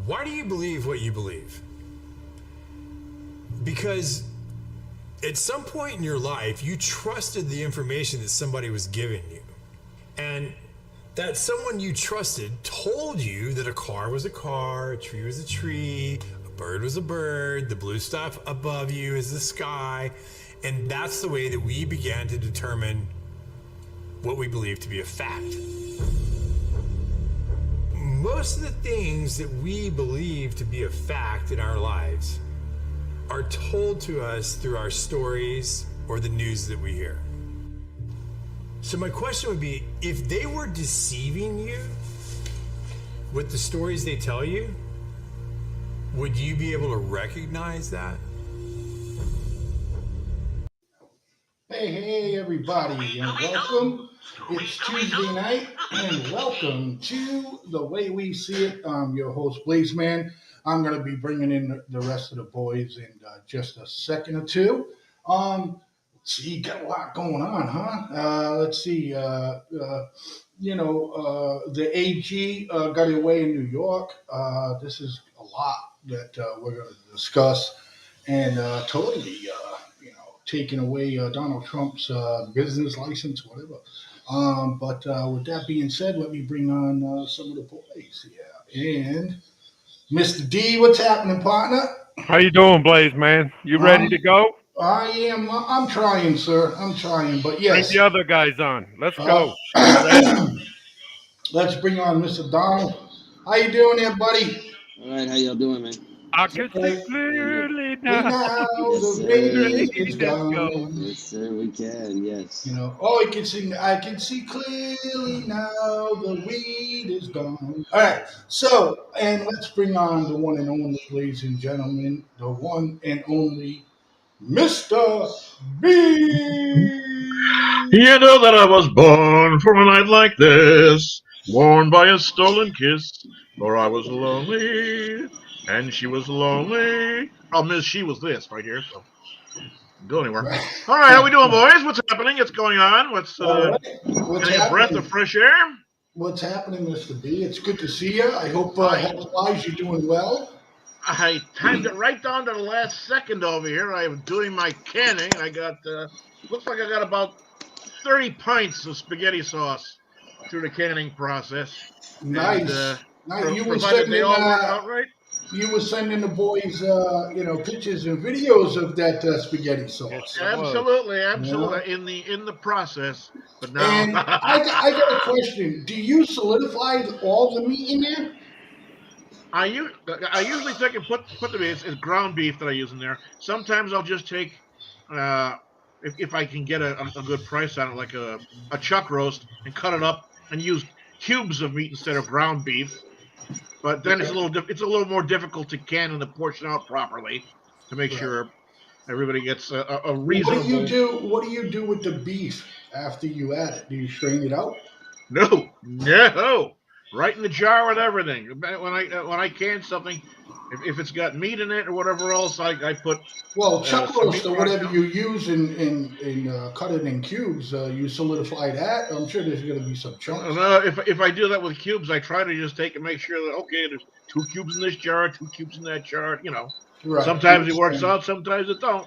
Why do you believe what you believe? Because at some point in your life, you trusted the information that somebody was giving you. And that someone you trusted told you that a car was a car, a tree was a tree, a bird was a bird, the blue stuff above you is the sky. And that's the way that we began to determine what we believe to be a fact. Most of the things that we believe to be a fact in our lives are told to us through our stories or the news that we hear. So my question would be, if they were deceiving you with the stories they tell you, would you be able to recognize that? Hey, everybody, and welcome. It's Tuesday night, and welcome to The Way We See It. I'm your host, Blaizeman. I'm going to be bringing in the rest of the boys in just a second or two. Let's see, got a lot going on, huh? Let's see, the AG got away in New York. This is a lot that we're going to discuss, and totally, taking away Donald Trump's business license, whatever. But with that being said, let me bring on some of the boys here. And Mr. D, what's happening, partner? How you doing, Blaze, man? You ready to Um, go? I am. I'm trying, sir. I'm trying, but Bring yes. the other guys on. Let's Uh, go. I'm ready. let's bring on Mr. Donald. How you doing there, buddy? All right, how y'all doing, man? I can see Hey, clearly and now. now Yes, the sir. rain is Rain is gone. gone. Yes, sir, we can. Yes. Oh, he can sing. I can see clearly now the weed is gone. All right. So, and let's bring on the one and only, ladies and gentlemen, the one and only Mr. B. You know that I was born for a night like this, worn by a stolen kiss, for I was lonely, and she was lonely. Problem is, she was this right here, so go anywhere. Right. All right, how we doing, boys? What's happening? What's going on? What's All right. What's getting a breath of happening? fresh air? What's happening, Mr. B? It's good to see you. I hope I health-wise you're doing well. I timed it right down to the last second over here. I am doing my canning. I got looks like I got about 30 pints of spaghetti sauce through the canning process, and Nice. Now you were provided they sending all work out right. the boys, pictures and videos of that spaghetti Yes, sauce. I was. Absolutely, Yeah. absolutely. In the process, but now And I got a question. Do you solidify all the meat in there? I usually take and put the it's ground beef that I use in there. Sometimes I'll just take uh, if I can get a good price on it, like a chuck roast, and cut it up and use cubes of meat instead of ground beef. But then Okay. it's a little more difficult to can and to portion out properly to make Right. sure everybody gets a What do you reasonable. do? What do you do with the beef after you add it? Do you strain it out? No, right in the jar with everything. When I can something, if it's got meat in it or whatever else, I put Well, chuck some roast meat or product whatever on. you use in cut it in cubes. You solidify that. I'm sure there's going to be some chunks. If I do that with cubes, I try to just take and make sure that okay, there's 2 cubes in this jar, 2 cubes in that jar. Right. Sometimes it works out, sometimes it don't.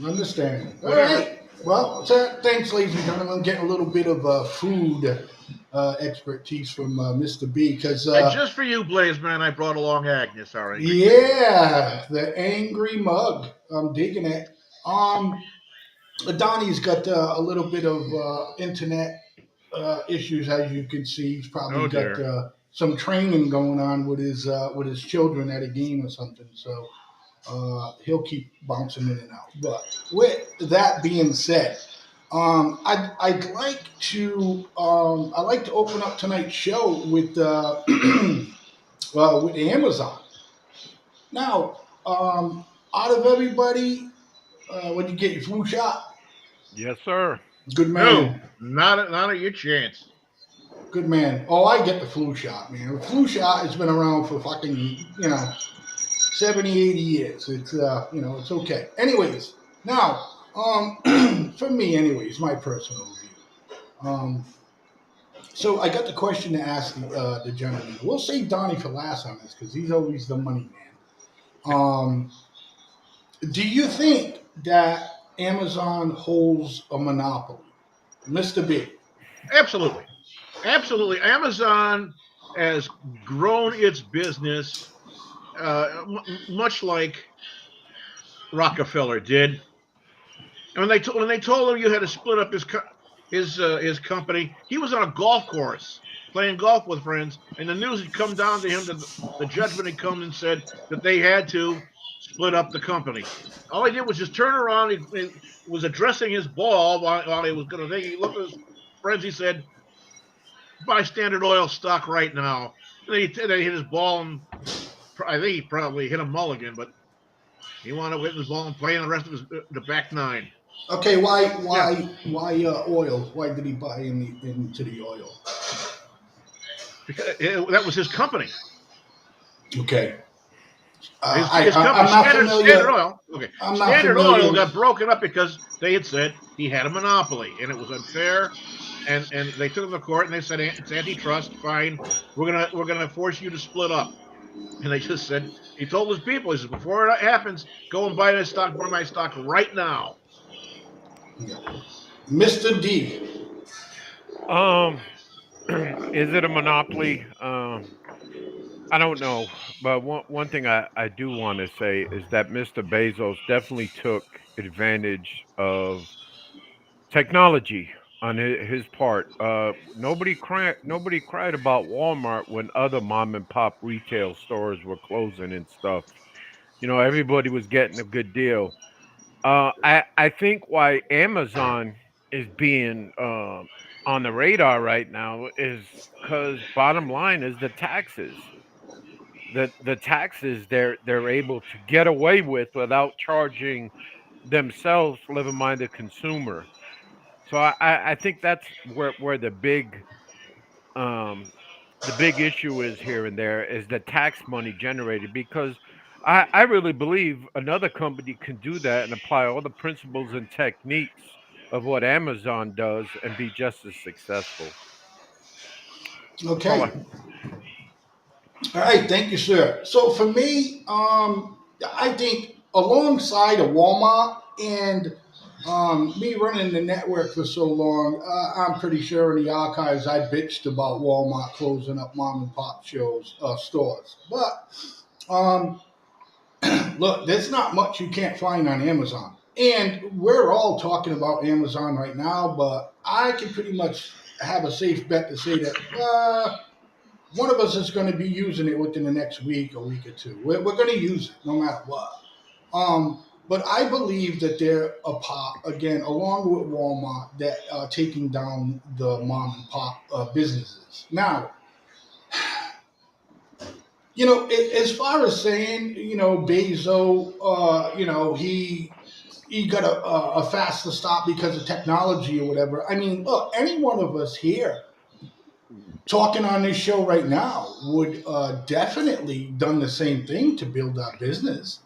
Understand. All Whatever. right. Well, thanks, ladies and gentlemen. I'm getting a little bit of food expertise from Mr. B because, And just for you, Blaze man, I brought along Agnes, our angry cat. yeah, the angry mug. I'm digging it. Donnie's got a little bit of internet issues, as you can see. He's probably Oh got dear. some training going on with his children at a game or something. So he'll keep bouncing in and out. But with that being said, I'd like to open up tonight's show with with Amazon. Now, out of everybody, when you get your flu shot, Yes, sir. good No, man, not a your chance. good man. Oh, I get the flu shot, man. The flu shot has been around for fucking 70, 80 years. It's it's okay. Anyways, now, for me, anyways, my personal view. Um, So I got the question to ask the gentleman. We'll save Donnie for last on this because he's always the money man. Do you think that Amazon holds a monopoly, Mr. B? Absolutely. Absolutely. Amazon has grown its business much like Rockefeller did. And when they told him you had to split up his company, he was on a golf course playing golf with friends, and the news had come down to him that the judgment had come and said that they had to split up the company. All he did was just turn around. He was addressing his ball while he was going to. He looked at his friends. He said, "Buy Standard Oil stock right now." And then he hit his ball, and I think he probably hit a mulligan, but he wound up hitting his ball and playing the rest of the back nine. Okay, Yeah, oil? Why did he buy into the oil? because that was his company. Okay, His company, I'm not Standard familiar. Oil. Okay, I'm not Standard Oil familiar. got broken up because they had said he had a monopoly and it was unfair, and they took him to court and they said it's antitrust. Fine, we're gonna force you to split up. And they just said he told his people, he says, before it happens, go and buy my stock right now. Yeah. Mr. D. Is it a monopoly? I don't know, but one thing I do want to say is that Mr. Bezos definitely took advantage of technology on his part. Nobody cried about Walmart when other mom and pop retail stores were closing and stuff. Everybody was getting a good deal. I think why Amazon is being on the radar right now is because bottom line is the taxes. The taxes they're able to get away with without charging themselves, never mind the consumer. So I think that's where um the big issue is here and there is the tax money generated because I really believe another company can do that and apply all the principles and techniques of what Amazon does and be just as successful. That's all I Okay. All right, thank you, sir. So for me, I think alongside of Walmart and me running the network for so long, I'm pretty sure in the archives I bitched about Walmart closing up mom and pop stores. But um, look, there's not much you can't find on Amazon. And we're all talking about Amazon right now, but I can pretty much have a safe bet to say that one of us is going to be using it within the next week or week or two. We're going to use it no matter what. But I believe that they're a part, again, along with Walmart, that are taking down the mom and pop businesses. Now, as far as saying, Bezos, he got a faster stop because of technology or whatever. I mean, look, any one of us here talking on this show right now would definitely done the same thing to build our business.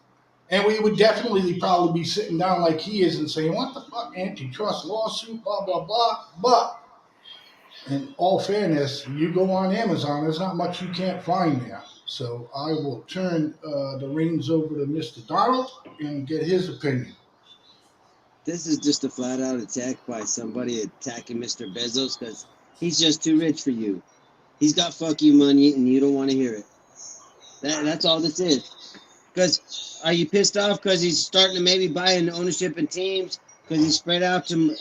And we would definitely probably be sitting down like he is and saying, what the fuck, antitrust lawsuit, blah, blah, blah. But in all fairness, you go on Amazon, there's not much you can't find there. So I will turn the reins over to Mr. Donald and get his opinion. This is just a flat out attack by somebody attacking Mr. Bezos because he's just too rich for you. He's got fuck you money and you don't want to hear it. That's all this is. Because are you pissed off because he's starting to maybe buy an ownership in teams because he's spread out some,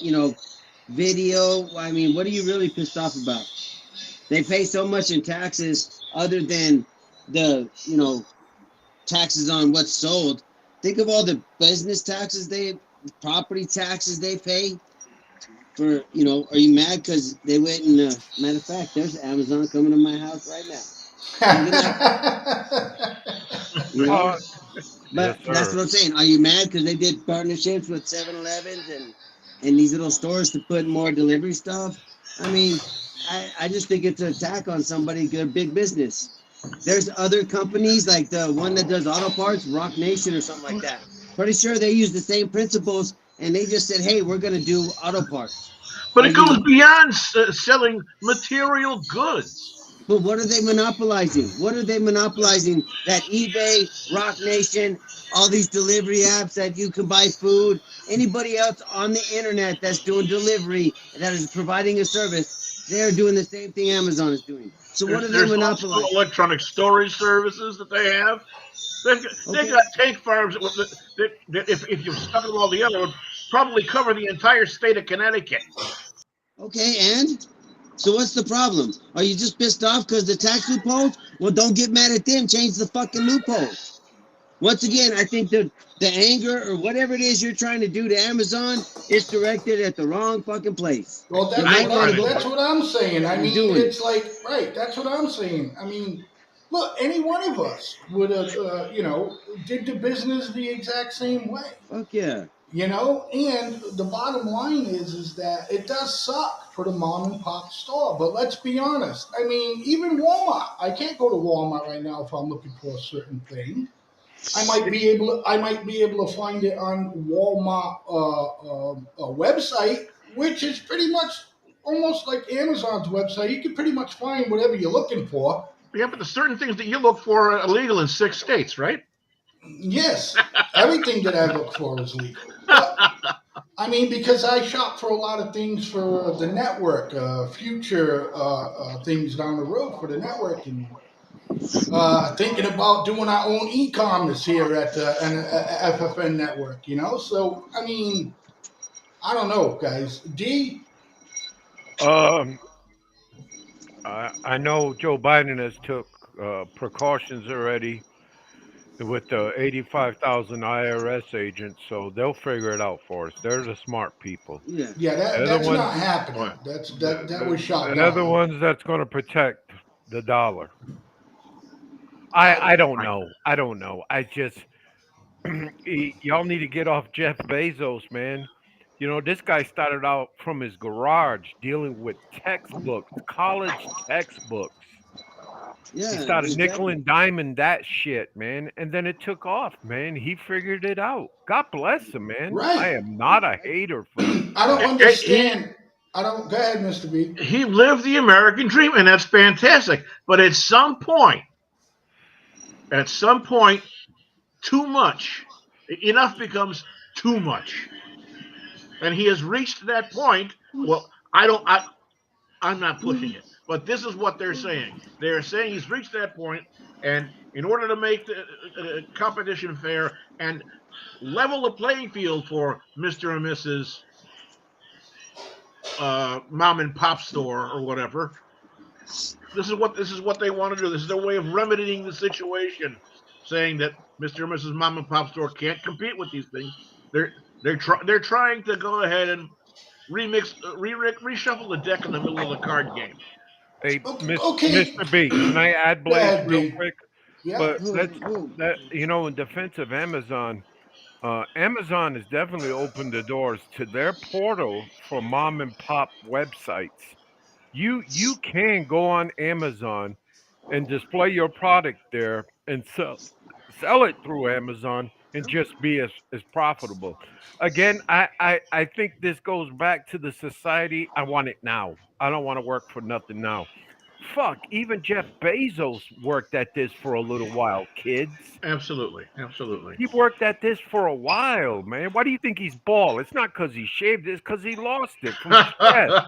video? I mean, what are you really pissed off about? They pay so much in taxes other than the, taxes on what's sold. Think of all the business taxes property taxes they pay for, are you mad because they went and, matter of fact, there's Amazon coming to my house right now. uh, yes, But that's sir. what I'm saying. Are you mad because they did partnerships with 7-Elevens and these little stores to put more delivery stuff? I mean, I just think it's an attack on somebody, good big business. There's other companies like the one that does auto parts, Rock Nation or something like that. Pretty sure they use the same principles and they just said, "Hey, we're going to do auto parts." But Are it goes you? beyond selling material goods. But what are they monopolizing? What are they monopolizing? That eBay, Rock Nation, all these delivery apps that you can buy food. Anybody else on the internet that's doing delivery that is providing a service, they're doing the same thing Amazon is doing. So what are they There's also monopolizing? electronic storage services that they have. They've Okay, got tank farms that if you stuck them all together, would probably cover the entire state of Connecticut. okay, and so what's the problem? Are you just pissed off because the tax loopholes? Well, don't get mad at them. Change the fucking loopholes. Once again, I think the anger or whatever it is you're trying to do to Amazon is directed at the wrong fucking place. Well, You I might ain't want trying to to go. do that's it. what I'm saying. I You're mean, doing it. it's like, right, that's what I'm saying. I mean, look, any one of us would have, did the business the exact same way. Fuck yeah. And the bottom line is that it does suck for the mom and pop store. But let's be honest. I mean, even Walmart. I can't go to Walmart right now if I'm looking for a certain thing. I might be able to find it on Walmart website, which is pretty much almost like Amazon's website. You can pretty much find whatever you're looking for. Yeah, but the certain things that you look for are illegal in 6 states, right? Yes, everything that I look for is legal. But I mean, because I shop for a lot of things for the network, future things down the road for the network, and thinking about doing our own e-commerce here at the FFN network. So I mean, I don't know, guys. D. Um, I know Joe Biden has took precautions already with the 85,000 IRS agents, so they'll figure it out for us. They're the smart people. Yeah. Yeah, They're the that's ones. not happening. What? That was shot They're the down. ones that's going to protect the dollar. I I don't Right. know. I don't know. I just y'all need to get off Jeff Bezos, man. You know, this guy started out from his garage dealing with textbooks, college textbooks. He Yeah. started nickel Exactly. and diming that shit, man, and then it took off, man. He figured it out. God bless him, man. I right. am not a hater for the I don't guy. He understand. I don't. Go ahead, Mr. B. he lived the American dream, and that's fantastic. But at some point, too much, enough becomes too much, and he has reached that point. Well, I don't. I'm not pushing it, but this is what they're saying. They're saying he's reached that point, and in order to make the competition fair and level the playing field for Mr. and Mrs. Mom and Pop store or whatever, this is what they want to do. This is their way of remedying the situation, saying that Mr. and Mrs. Mom and Pop store can't compete with these things. They're they're trying to go ahead and reshuffle the deck in the middle of the card game. Hey, Okay. Mr. B, can I add Go Blaze ahead, real B. quick? Yeah. But let's that in defense of Amazon, Amazon has definitely opened the doors to their portal for mom and pop websites. You can go on Amazon and display your product there and sell it through Amazon and just be as profitable. Again, I think this goes back to the society. I want it now. I don't want to work for nothing now. Fuck, even Jeff Bezos worked at this for a little while, kids. Absolutely, absolutely. He worked at this for a while, man. Why do you think he's bald? It's not because he shaved it, it's because he lost it from stress.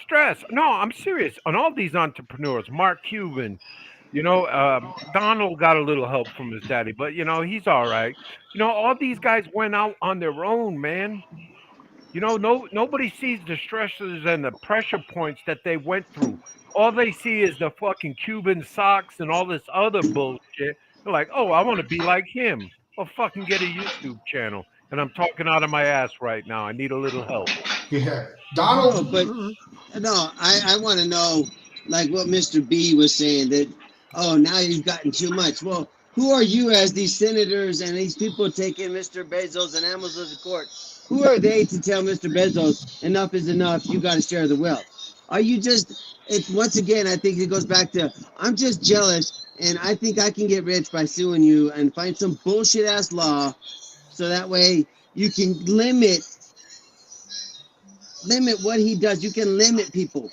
Stress. No, I'm serious. On all these entrepreneurs, Mark Cuban, Donald got a little help from his daddy, but he's all right. All these guys went out on their own, man. No nobody sees the stresses and the pressure points that they went through. All they see is the fucking Cuban socks and all this other bullshit. They're like, oh, I want to be like him. Well, fucking get a YouTube channel. And I'm talking out of my ass right now. I need a little help. Yeah. No, Donald. but no, I want to know, like what Mr. B was saying, that, oh, now you've gotten too much. Well, who are you as these senators and these people taking Mr. Bezos and Amazon to court? Who are they to tell Mr. Bezos enough is enough? You got to share the wealth. Are you just? It's once again. I think it goes back to I'm just jealous, and I think I can get rich by suing you and find some bullshit ass law, so that way You can limit what he does. You can limit people.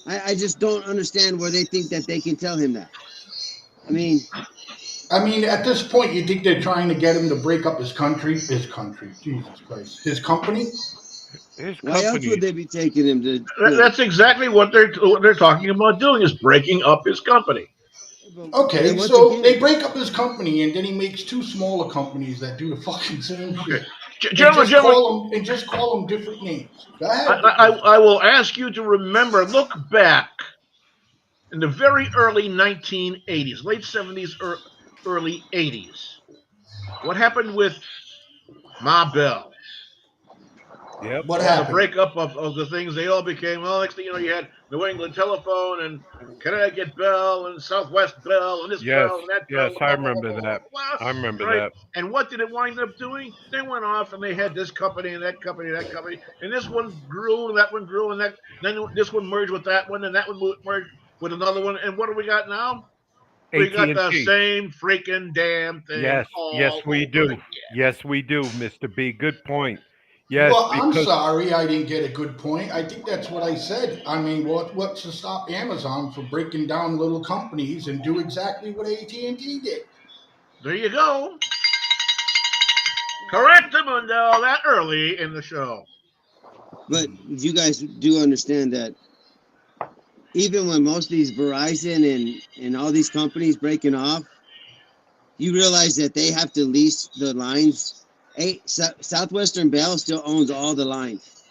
I just don't understand where they think that they can tell him that. I mean, at this point, you think they're trying to get him to break up his country? His country, Jesus Christ, his company. His why else would company. they be taking him to, That's exactly what they're talking about doing, is breaking up his company. Okay, And once so they again, break up his company, and then he makes two smaller companies that do the fucking same Okay, shit, and gentlemen, just call them different names. Go I, ahead. I I will ask you to remember, look back in the very early 1980s, late 70s, or early 80s. What happened with Ma Bell? Yep. What All the happened? breakup of the things, they all became, well, next thing you know, you had New England Telephone and Connecticut Bell and Southwest Bell and this Yes. Bell and that Yes. Bell, I blah, blah, blah, remember blah, that. blah, blah, I remember right? that. And what did it wind up doing? They went off and they had this company and that company and that company, and this one grew and that one grew, and then this one merged with that one, and that one merged with another one. And what do we got now? We AT got and the T. same freaking damn thing Yes. Yes, all we over do. again. Yes, we do, Mister B. Good point. Yes, Well, I'm because sorry, I didn't get a good point. I think that's what I said. I mean, what's to stop Amazon from breaking down little companies and do exactly what AT&T did? There you go. Correct, Mundo, that early in the show. but you guys do understand that even when most of these Verizon and all these companies breaking off, you realize that they have to lease the lines. Southwestern Bell still owns all the lines.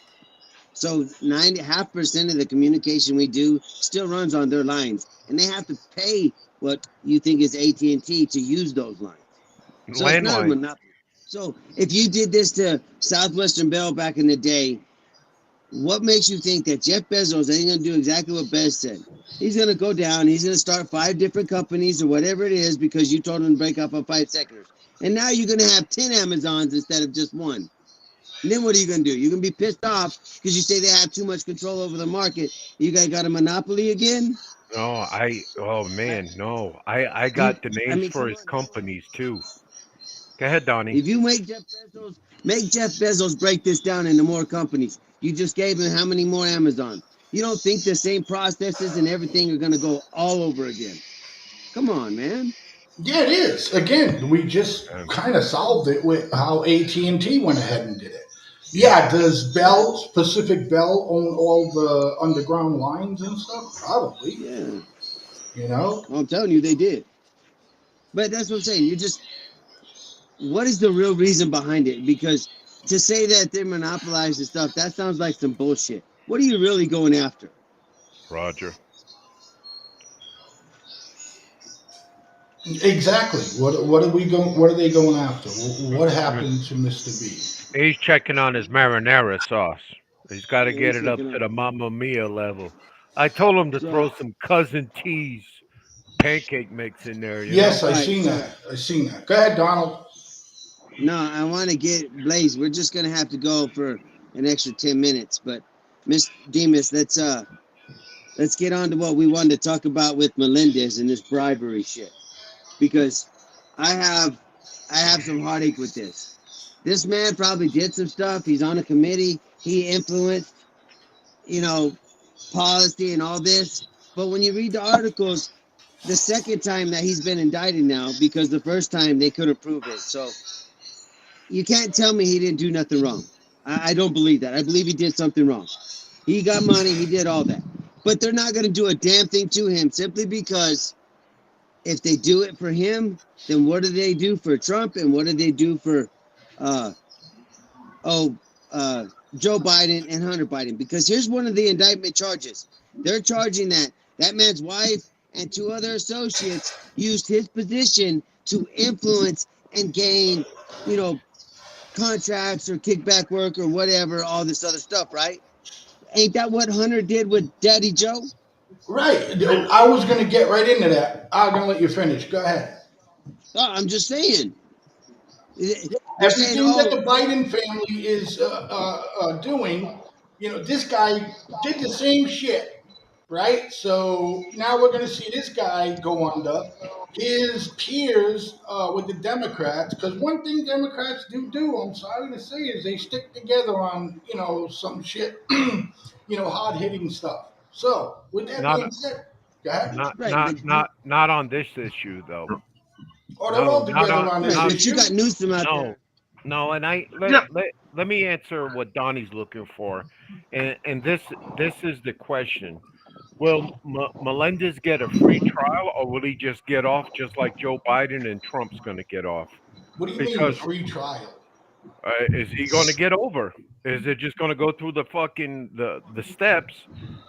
So 90.5% of the communication we do still runs on their lines, and they have to pay what you think is AT&T to use those lines. So it's not a landline. monopoly. So if you did this to Southwestern Bell back in the day, what makes you think that Jeff Bezos ain't gonna do exactly what Bez said? He's gonna go down. He's gonna start 5 different companies or whatever it is because you told him to break up on 5 seconds. And now you're gonna have 10 Amazons instead of just one. And then what are you gonna do? You're gonna be pissed off because you say they have too much control over the market. You guys got a monopoly again? No, oh I, man, no. I you, got the I names mean, for come his on. companies too. Go ahead, Donnie. If you make Jeff Bezos break this down into more companies. You just gave him how many more Amazons? You don't think the same processes and everything are going to go all over again? Come on, man. Yeah, it is. Again, we just Um, kind of solved it with how AT&T went ahead and did it. yep. Yeah, does Yeah, Pacific Bell own all the underground lines and stuff? Probably. yeah. You know. Well, I'm telling you, they did. But that's what I'm saying. What is the real reason behind it? Because to say that they're monopolizing stuff, that sounds like some bullshit. What are you really going after? Roger. Exactly. What are we going? What are they going after? What happened to Mr. B? He's checking on his marinara sauce. He's got to Yeah, get he's it up thinking to of. the Mamma Mia level. I told him to So, throw some cousin T's pancake mix in there, you know? Yes, all I right. seen So, that. I seen that. Go ahead, Donald. no, I want to get Blaze. We're just gonna have to go for an extra 10 minutes. But Miss Demas, let's get on to what we wanted to talk about with Melendez and this bribery shit. Because I have I have some heartache with this. This man probably did some stuff. He's on a committee. He influenced, you know, policy and all this. But when you read the articles, the second time that he's been indicted now, because the first time they couldn't prove it. So you can't tell me he didn't do nothing wrong. I don't believe that. I believe he did something wrong. He got money, he did all that. But they're not going to do a damn thing to him simply because if they do it for him, then what do they do for Trump and what do they do for uh oh uh Joe Biden and Hunter Biden? Because here's one of the indictment charges. They're charging that that man's wife and 2 other associates used his position to influence and gain, you know, contracts or kickback work or whatever, all this other stuff, right? Ain't that what Hunter did with Daddy Joe? Right. I was going to get right into that. I'm going to let you finish. Go ahead. Oh, I'm just saying. They're saying, Everything that oh, the Biden family is doing, this guy did the same shit. right? So now we're going to see this guy go under his peers with the Democrats. Because one thing Democrats do, I'm sorry to say, is they stick together on, some shit, hard hitting stuff. So with that Not being said, go ahead. Right, but not on this issue though. Oh, they're No, all not together on on this right, not but you issue. got Newsom out no. there. No, and Yeah. let me answer what Donnie's looking for, and this is the question: will Melendez get a free trial, or will he just get off just like Joe Biden and Trump's going to get off? What do you mean a Because free trial? is he going to get over? Is it just going to go through the fucking the steps,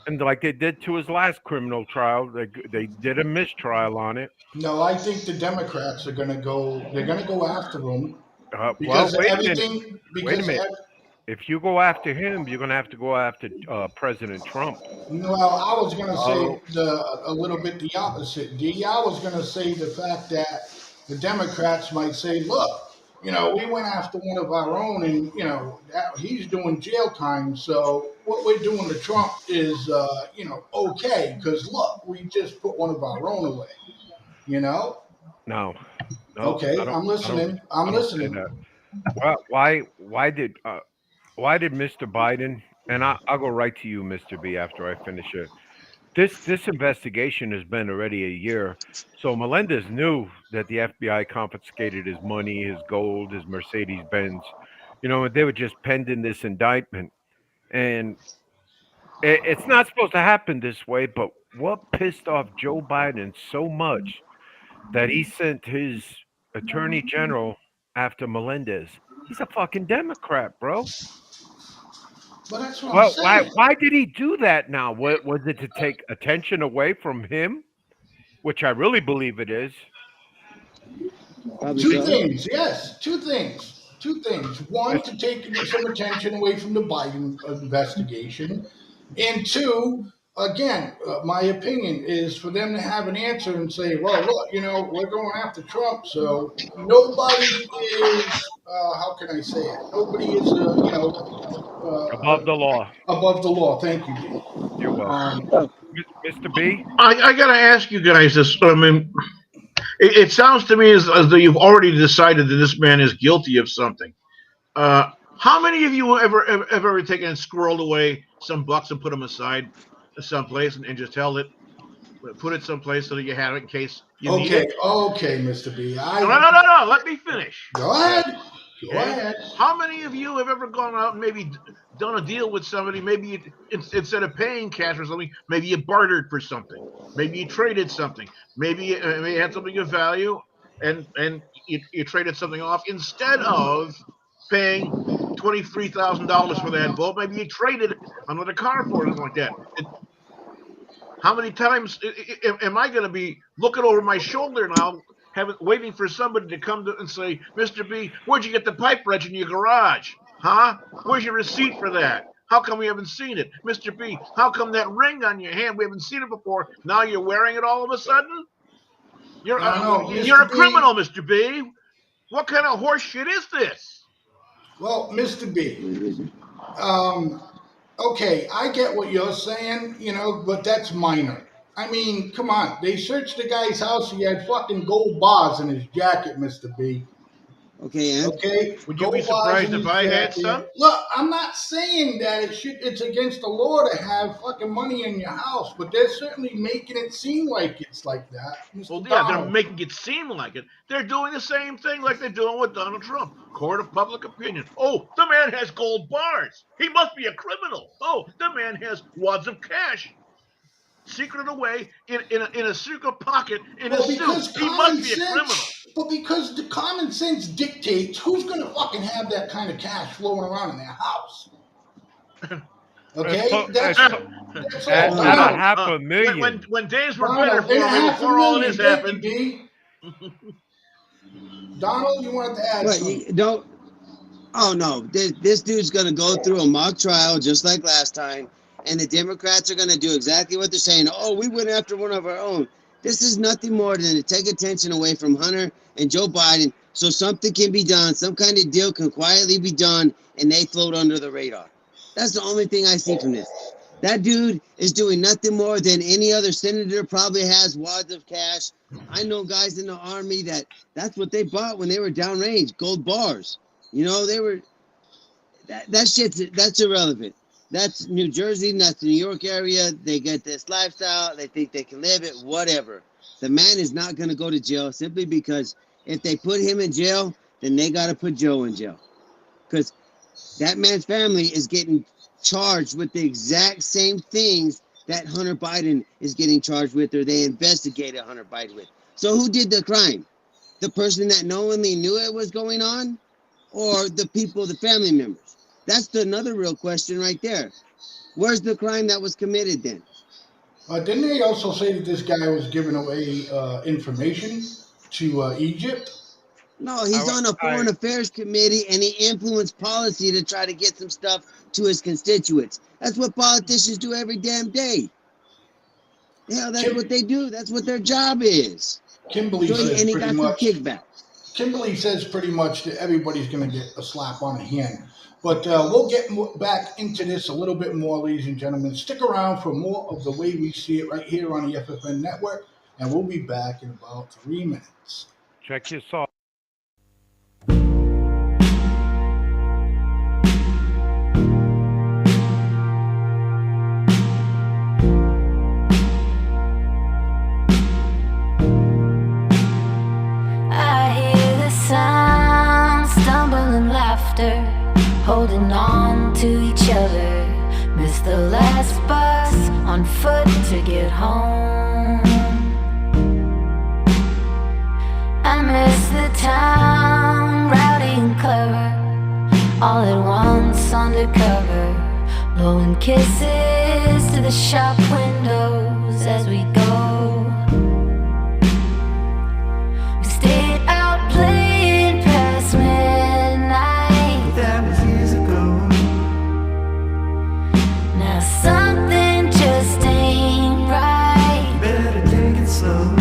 and like they did to his last criminal trial, they did a mistrial on it. No, I think the Democrats are going to go. They're going to go after him Well, because of wait a minute, everything. wait a Because minute. If you go after him, you're going to have to go after President Trump. well, I was going to say Oh, a little bit the opposite. D. I was going to say the fact that the Democrats might say, "Look, we went after one of our own, and he's doing jail time. So what we're doing to Trump is, okay, because look, we just put one of our own away. You know? no, no, Okay, I'm listening. I'm I don't say listening. that. Why did Mr. Biden, and I'll go right to you, Mr. B, after I finish it. This investigation has been already a year. So Melendez knew that the FBI confiscated his money, his gold, his Mercedes Benz. They were just pending this indictment. And it's not supposed to happen this way, but what pissed off Joe Biden so much that he sent his attorney general after Melendez? He's a fucking Democrat, bro. But that's what I'm Well, why saying. why did he do that now? What was it, to take attention away from him? Which I really believe it is. Probably Two so. things, yes, two things. Two things. One, to take some attention away from the Biden investigation. And two, again, my opinion is for them to have an answer and say, well, look, we're going after Trump. So nobody is, how can I say it? Nobody is, Above the law. above the law. Thank you, D. You're welcome. Um, Oh, Mr. B? I got to ask you guys this. I mean, it sounds to me as though you've already decided that this man is guilty of something. How many of you ever taken and squirreled away some bucks and put them aside someplace and just held it, put it someplace so that you have it in case you need okay, it? okay, Mr. B. No, no, no, no, no. Let me finish. Go ahead. Go Okay. ahead. How many of you have ever gone out and maybe done a deal with somebody? Maybe instead of paying cash or something, maybe you bartered for something. Maybe you traded something. Maybe you had something of value, and you traded something off instead of paying $23,000 for that boat. Maybe you traded another car for it, something like that. How many times am I going to be looking over my shoulder now, waiting for somebody to come and say, "Mr. B, where'd you get the pipe wrench in your garage? Huh? Where's your receipt for that? How come we haven't seen it, Mr. B? How come that ring on your hand, we haven't seen it before? Now you're wearing it all of a sudden? I know, You're Mr. a B. criminal, Mr. B. What kind of horse shit is this?" Well, Mr. B. Um, okay, I get what you're saying, but that's minor. I mean, come on. They searched the guy's house. He had fucking gold bars in his jacket, Mr. B. okay, and Okay, Would you be gold bars in surprised if his I had jacket. some? Look, I'm not saying that it's against the law to have fucking money in your house, but they're certainly making it seem like it's like that, Well, Mr. yeah, they're Donald. making it seem like it. They're doing the same thing like they're doing with Donald Trump. Court of public opinion. Oh, the man has gold bars. He must be a criminal. Oh, the man has wads of cash secreted away in a secret pocket in Well, his suit. because He common must be a criminal. sense, but because the common sense dictates who's going to fucking have that kind of cash flowing around in their house. It's Okay, to, that's it's to, that's at, all. well, at a Donald, half a million. When days were better Donald, in a for me half a before all of million. this Thank you, happened. D. Donald, you wanted to add what something. you don't. Oh no, this dude's gonna go through a mock trial just like last time, and the Democrats are gonna do exactly what they're saying. Oh, we went after one of our own. This is nothing more than to take attention away from Hunter and Joe Biden, so something can be done, some kind of deal can quietly be done, and they float under the radar. That's the only thing I see from this. That dude is doing nothing more than any other senator probably has wads of cash. I know guys in the army that's what they bought when they were downrange, gold bars. You know, they were that's irrelevant. That's New Jersey, that's the New York area. They get this lifestyle, they think they can live it, whatever. The man is not going to go to jail simply because if they put him in jail, then they got to put Joe in jail. Because that man's family is getting charged with the exact same things that Hunter Biden is getting charged with, or they investigated Hunter Biden with. So who did the crime? The person that knowingly knew it was going on, or the people, the family members? That's another real question right there. Where's the crime that was committed then? Didn't they also say that this guy was giving away information to Egypt? No, he's on a foreign affairs committee and he influenced policy to try to get some stuff to his constituents. That's what politicians do every damn day. Hell, that's what they do. That's what their job is. Kimberly So says and he pretty got some much. kickbacks. Kimberly says pretty much that everybody's going to get a slap on the hand. But we'll get back into this a little bit more, ladies and gentlemen. Stick around for more of The Way We See It right here on the FFN network, and we'll be back in about 3 minutes. Check your sauce. Holding on to each other. Miss the last bus on foot to get home. I miss the town, rowdy and clever, all at once undercover, blowing kisses to the shop windows as we go. We stayed out playing past midnight. That was years ago. Now something just ain't right. Better take it slow.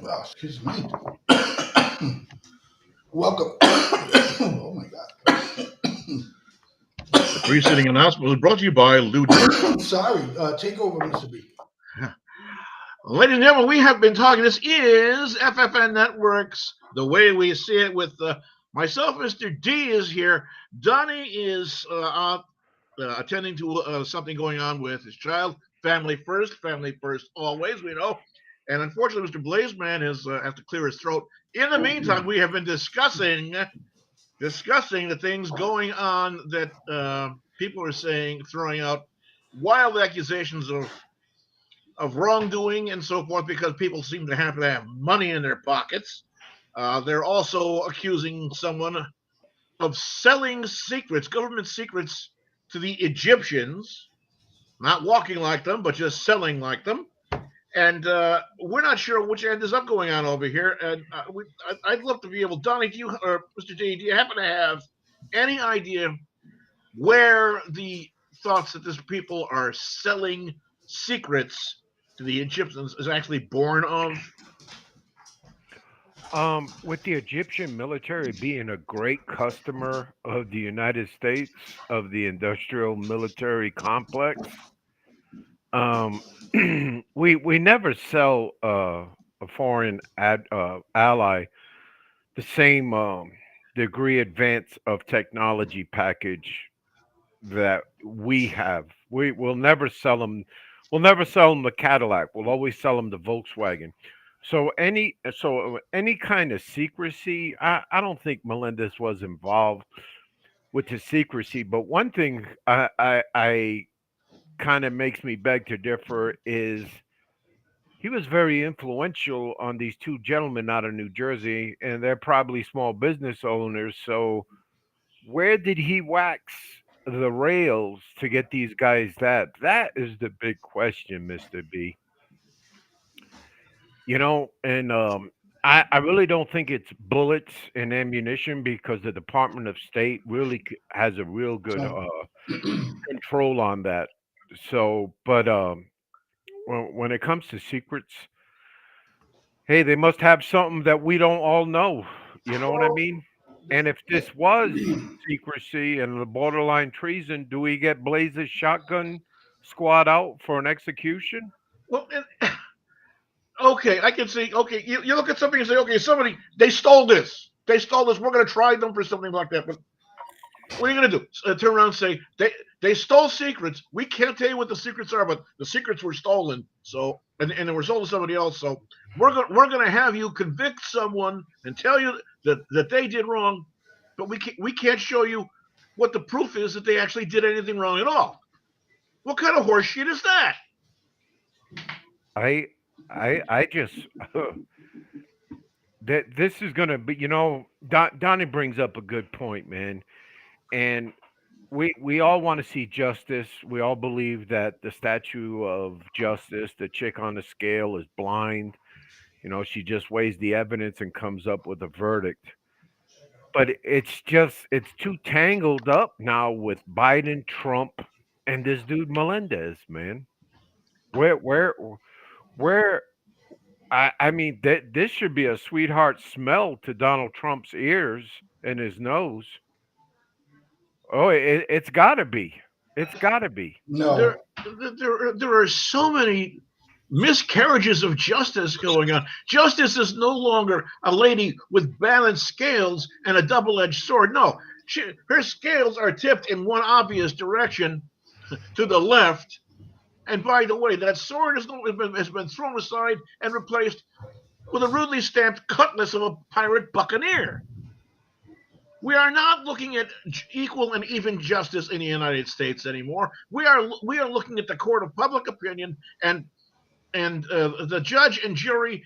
Oh, excuse me. Welcome. Oh my God. The preceding announcement was brought to you by Lou George. Sorry. Take over, Mr. B. Ladies and gentlemen, we have been talking. This is FFN Networks, the way we see it. With myself, Mr. D is here. Donnie is attending to something going on with his child. Family first, always. We know. And unfortunately, Mr. Blaizeman has to clear his throat. In the meantime, we have been discussing the things going on that people are saying, throwing out wild accusations of wrongdoing and so forth, because people seem to have money in their pockets. They're also accusing someone of selling secrets, government secrets, to the Egyptians, not walking like them, but just selling like them. And we're not sure which end is up going on over here. And I'd love to be able, Donnie, do you or Mr. D, do you happen to have any idea where the thoughts that these people are selling secrets to the Egyptians is actually born of? With the Egyptian military being a great customer of the United States, of the industrial military complex, um, we never sell a foreign ally the same degree advance of technology package that we have. We will never sell them. We'll never sell them the Cadillac. We'll always sell them the Volkswagen. So any kind of secrecy, I don't think Melendez was involved with the secrecy. But one thing I kind of makes me beg to differ is he was very influential on these two gentlemen out of New Jersey, and they're probably small business owners. So where did he wax the rails to get these guys that? That is the big question, Mr. B. And I really don't think it's bullets and ammunition, because the Department of State really has a real good So, control on that. So, but when it comes to secrets, hey, they must have something that we don't all know. You know what I mean? And if this was secrecy and the borderline treason, do we get Blaze's shotgun squad out for an execution? Well, okay, I can see. Okay, you look at something and say, okay, they stole this. They stole this. We're going to try them for something like that. But what are you going to do? Turn around and say they stole secrets. We can't tell you what the secrets are, but the secrets were stolen. So and they were sold to somebody else. So we're going to have you convict someone and tell you that they did wrong, but we can't show you what the proof is that they actually did anything wrong at all. What kind of horseshit is that? I I just that this is gonna be. Donnie brings up a good point, man, and we all want to see justice. We all believe that the statue of justice, the chick on the scale, is blind. She just weighs the evidence and comes up with a verdict. But it's too tangled up now with Biden, Trump, and this dude Melendez, man. Where I mean, this should be a sweetheart smell to Donald Trump's ears and his nose. Oh, it's got to be. It's got to be. there no. there are so many miscarriages of justice going on. Justice is no longer a lady with balanced scales and a double-edged sword. No, her scales are tipped in one obvious direction, to the left. And by the way, that sword has been thrown aside and replaced with a rudely stamped cutlass of a pirate buccaneer. We are not looking at equal and even justice in the United States anymore. We are looking at the court of public opinion, and the judge and jury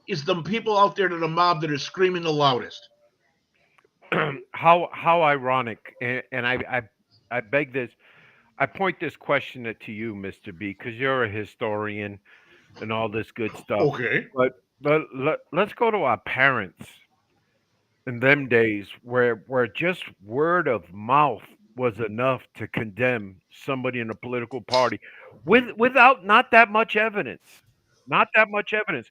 is the people out there, to the mob, that are screaming the loudest. How ironic, and I beg this. I point this question to you, Mister B, because you're a historian and all this good stuff. Okay. Let's go to our parents in them days, where just word of mouth was enough to condemn somebody in a political party, without not that much evidence, not that much evidence.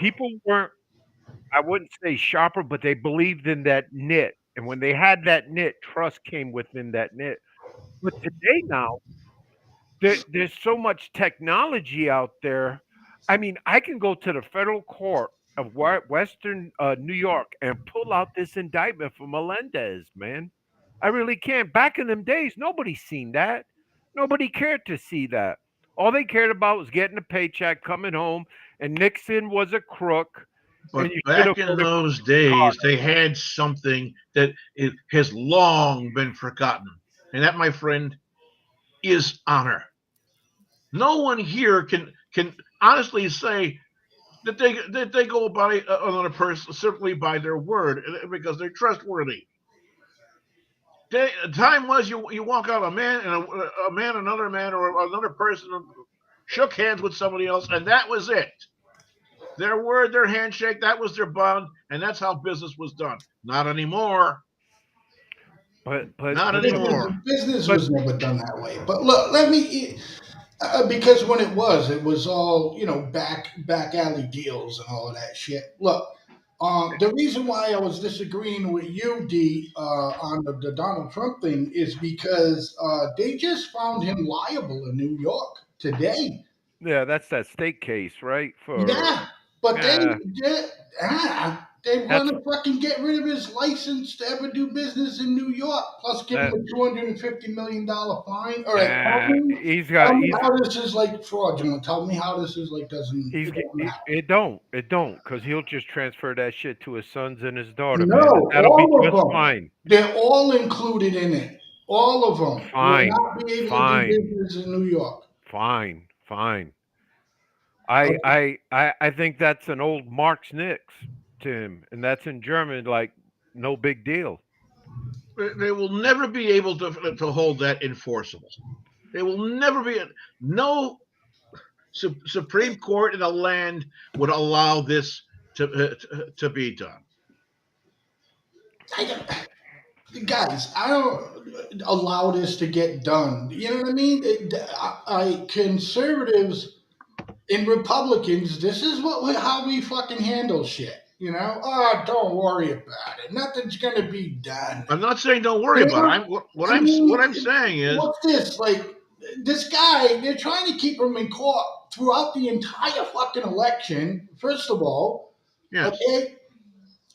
people weren't, I wouldn't say sharper, but they believed in that knit. And when they had that knit, trust came within that knit. But today now, there's so much technology out there. I mean, I can go to the federal court of Western New York and pull out this indictment for Melendez, man. I really can. Back in them days, nobody seen that. Nobody cared to see that. All they cared about was getting a paycheck, coming home, and Nixon was a crook, and you But should have back in voted those for days, Carter. they had something that has long been forgotten. And that, my friend, is honor. No one here can honestly say that they go by another person simply by their word because they're trustworthy. Time was you walk out a man and a man, another man, or another person shook hands with somebody else, and that was it. Their word, their handshake, that was their bond, and that's how business was done. Not anymore. But but Not but the Business, anymore. business but was never done that way. But look, let me because when it was all back alley deals and all of that shit. Look, the reason why I was disagreeing with you, D, on the Donald Trump thing is because they just found him liable in New York today. yeah, that's that state case, right? For Yeah, but uh, they want that's to fucking get rid of his license to ever do business in New York, plus give him that. a $250 million fine. All right, tell me He's how this is like fraudulent. Tell me how this is like doesn't he's it don't matter. it don't because he'll just transfer that shit to his sons and his daughter, man, and No, that'll be all of just them. fine. They're all included in it. All of them will Fine, not be able to do fine, business in New York. fine. I think that's an old Marx Nix to him, and that's in German, like no big deal. They will never be able to hold that enforceable. They will never be. No Supreme Court in the land would allow this to be done. I guys, I don't allow this to get done. You know what I mean? Conservatives and Republicans, this is how we fucking handle shit. Oh, don't worry about it. Nothing's gonna be done. I'm not saying don't worry You about it. know? I What mean, I'm saying is what's this? Like this guy, they're trying to keep him in court throughout the entire fucking election. First of all, yes. okay.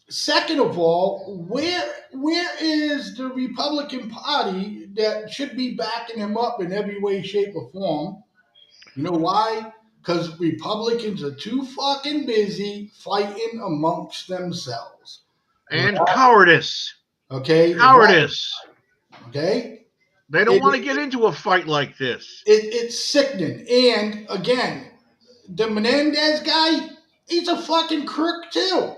Second of all, where is the Republican Party that should be backing him up in every way, shape, or form? You know why? Because Republicans are too fucking busy fighting amongst themselves. And cowardice. Okay, Cowardice. okay. They don't It, want to get into a fight like this. it's sickening. And again, the Menendez guy, he's a fucking crook too.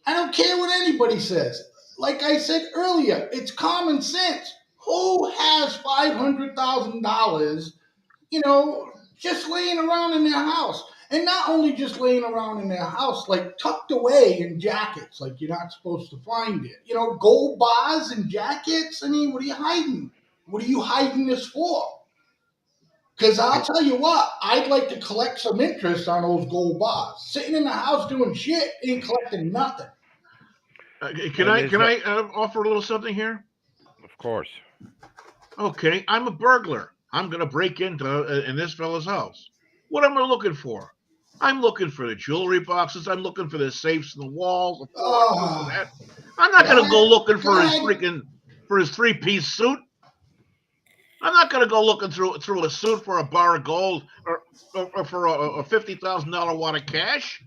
I don't care what anybody says. Like I said earlier, it's common sense. Who has $500,000, just laying around in their house? And not only just laying around in their house, like tucked away in jackets, like you're not supposed to find it. Gold bars and jackets. I mean, what are you hiding? What are you hiding this for? Because I'll And, tell you what, I'd like to collect some interest on those gold bars. Sitting in the house doing shit ain't collecting nothing. Can and I his, can I offer a little something here? of course. Okay, I'm a burglar. I'm gonna break into in this fella's house. What am I looking for? I'm looking for the jewelry boxes. I'm looking for the safes in the walls, the floors, this and Oh, that. I'm not go gonna go ahead. looking Go for his ahead. freaking for his three-piece suit. I'm not gonna go looking through a suit for a bar of gold or for a $50,000 wad of cash.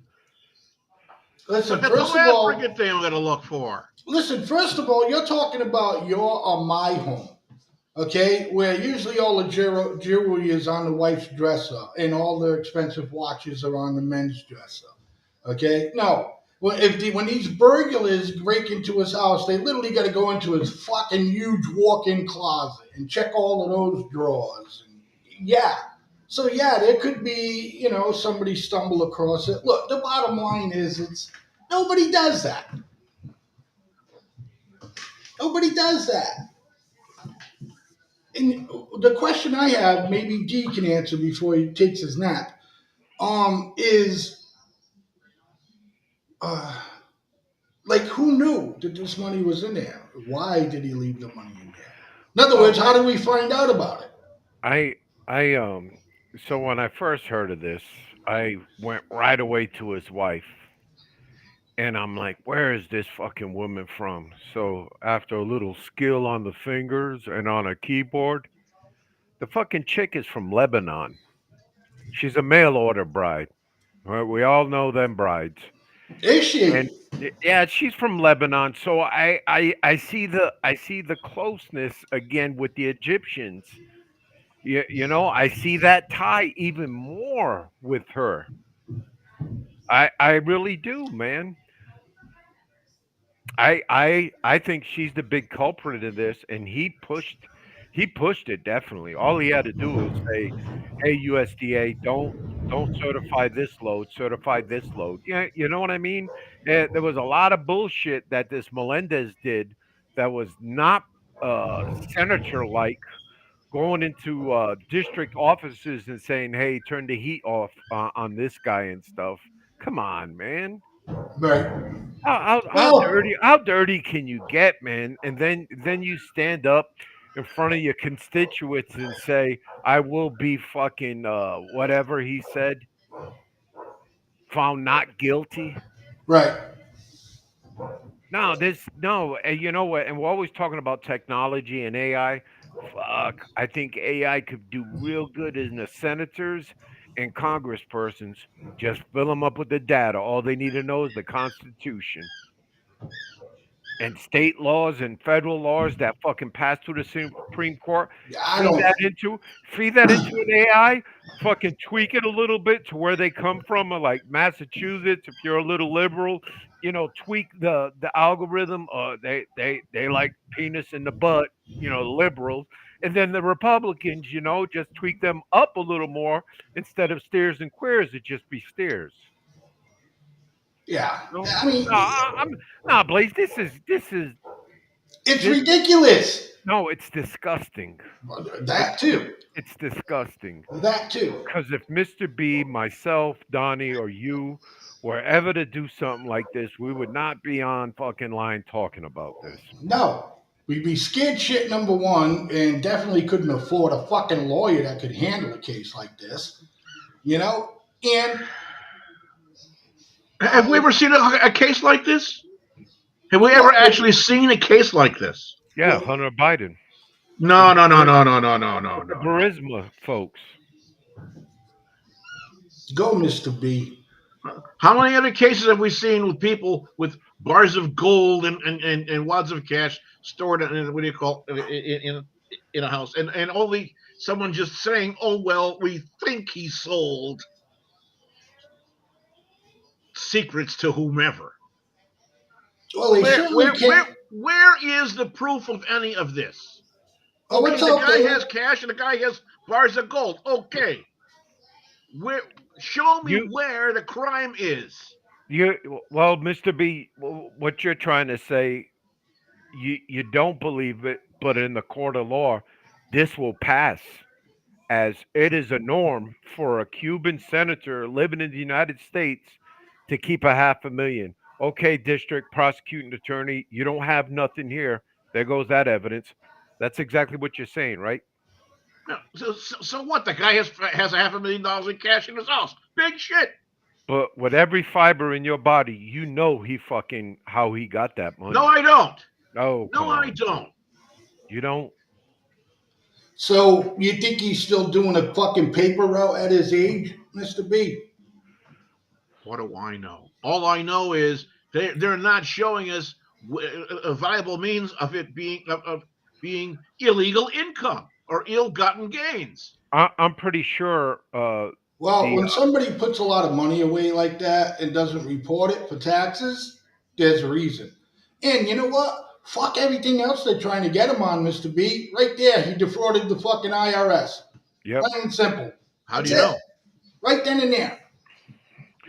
Listen, That's the first of last freaking all, thing I'm gonna look for. you're talking about your or my home, okay? Where usually all the jewelry is on the wife's dresser and all the expensive watches are on the men's dresser, okay? No. When these burglars break into his house, they literally got to go into his fucking huge walk-in closet and check all of those drawers. Yeah. So yeah, there could be, somebody stumble across it. Look, the bottom line is it's nobody does that. Nobody does that. And the question I have, maybe D can answer before he takes his nap, is uh, like who knew that this money was in there? Why did he leave the money in there? In other Well, words, how did we find out about it? I I so when I first heard of this, I went right away to his wife and I'm like, where is this fucking woman from? So after a little skill on the fingers and on a keyboard, the fucking chick is from Lebanon. She's a mail order bride. Right? We all know them brides. Is And she? yeah, she's from Lebanon. So I see the closeness again with the Egyptians. You know, I see that tie even more with her. I really do, man. I think she's the big culprit in this, and he pushed it definitely. All he had to do was say, "Hey, USDA, don't certify this load, certify this load." Yeah, you know what I mean? There was a lot of bullshit that this Melendez did that was not senator like, going into district offices and saying, "Hey, turn the heat off on this guy and stuff." Come on, man. Right. How Well, dirty can you get, man? And then you stand up in front of your constituents and say, "I will be fucking whatever he said, found not guilty." right. No, this no, and you know what? And we're always talking about technology and AI. Fuck, I think AI could do real good in the senators and congresspersons. Just fill them up with the data. All they need to know is the Constitution. And state laws and federal laws that fucking pass through the Supreme Court, I feed don't. that into feed that into an AI, fucking tweak it a little bit to where they come from, like Massachusetts. If you're a little liberal, tweak the algorithm. They like penis in the butt, liberals, and then the Republicans, just tweak them up a little more instead of steers and queers, it just be steers. Yeah. No, I mean, no, I'm nah, Blaze. This is it's this. ridiculous. No, it's disgusting. It, That too. it's disgusting. That too. Because if Mr. B, myself, Donnie, or you were ever to do something like this, we would not be on fucking line talking about this. No. We'd be scared shit, number one, and definitely couldn't afford a fucking lawyer that could handle a case like this, you know? And, Have we uh, ever seen a case like this? Have we ever well, actually seen a case like this? Yeah, well, Hunter Biden with No, the no, no, Bur- no, no, no, no, no, with the no, no. Burisma folks. go, Mr. B. How many other cases have we seen with people with bars of gold and wads of cash stored in what do you call in a house, and only someone just saying, "Oh well, we think he sold secrets to whomever." Well, they Where certainly where where can't. where is the proof of any of this? Oh, Okay, it's the out guy there. has cash and the guy has bars of gold. Okay, where? Show me You, where the crime is. well, Mr. B, what you're trying to say, you don't believe it, but in the court of law, this will pass, as it is a norm for a Cuban senator living in the United States to keep a half a million. Okay, district prosecuting attorney, you don't have nothing here. There goes that evidence. That's exactly what you're saying, right? No, so what? The guy has a $500,000 in cash in his house. Big shit. But with every fiber in your body, he fucking how he got that No, money. I don't. Oh, No, come I on. don't. You don't? So you think he's still doing a fucking paper route at his age, Mr. B? What do I know? All I know is they're not showing us a viable means of it being being illegal income or ill-gotten gains. I'm pretty sure Well, the when somebody puts a lot of money away like that and doesn't report it for taxes, there's a reason. And you know what? Fuck everything else they're trying to get him on, Mr. B. Right there, he defrauded the fucking IRS. yep. Plain and simple. How do That's you it. know? Right then and there.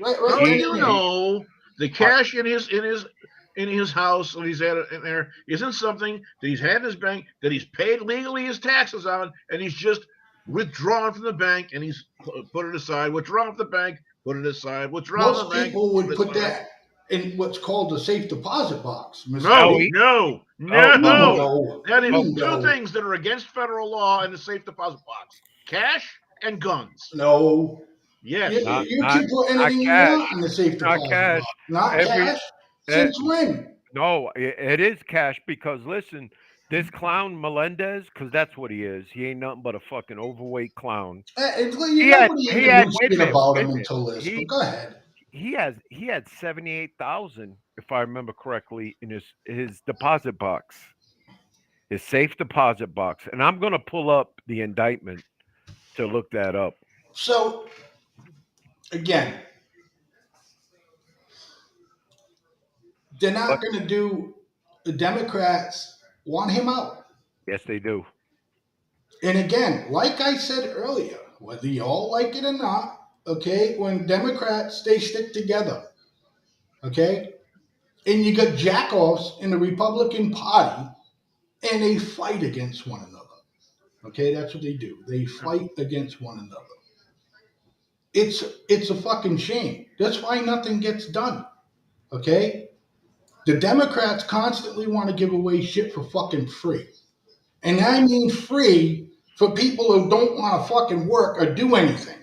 Right How do then He and you there. he know the uh, cash in his house that he's had in there isn't something that he's had in his bank that he's paid legally his taxes on, and he's just withdrawn from the bank and he's put it aside, withdrawn from the bank, put it aside, withdrawn from Most the bank, people put would it put aside. that. in what's called the safe deposit box, Mr. No, No, B. no, oh, What do you mean no. no? That What do you is mean two no? things that are against federal law in the safe deposit box: cash and guns. No. You, Yes. not you not can put not anything you cash, want in the safe not deposit cash. box. Not Every cash. eh, Since when? no, it is cash because listen, this clown Melendez, because that's what he is. He ain't nothing but a fucking overweight clown. Nobody He even had knew wait a shit minute, about wait him a minute. until this. But go ahead. He had 78,000, if I remember correctly, in his deposit box, his safe deposit box, and I'm gonna pull up the indictment to look that up. So again, they're But not going to do. The Democrats want him out. yes, they do. And again, like I said earlier, whether you all like it or not, okay, when Democrats they stick together, okay, and you got jackoffs in the Republican Party, and they fight against one another. Okay, that's what they do. They fight against one another. It's a fucking shame. That's why nothing gets done. Okay, the Democrats constantly want to give away shit for fucking free. And I mean free for people who don't want to fucking work or do anything.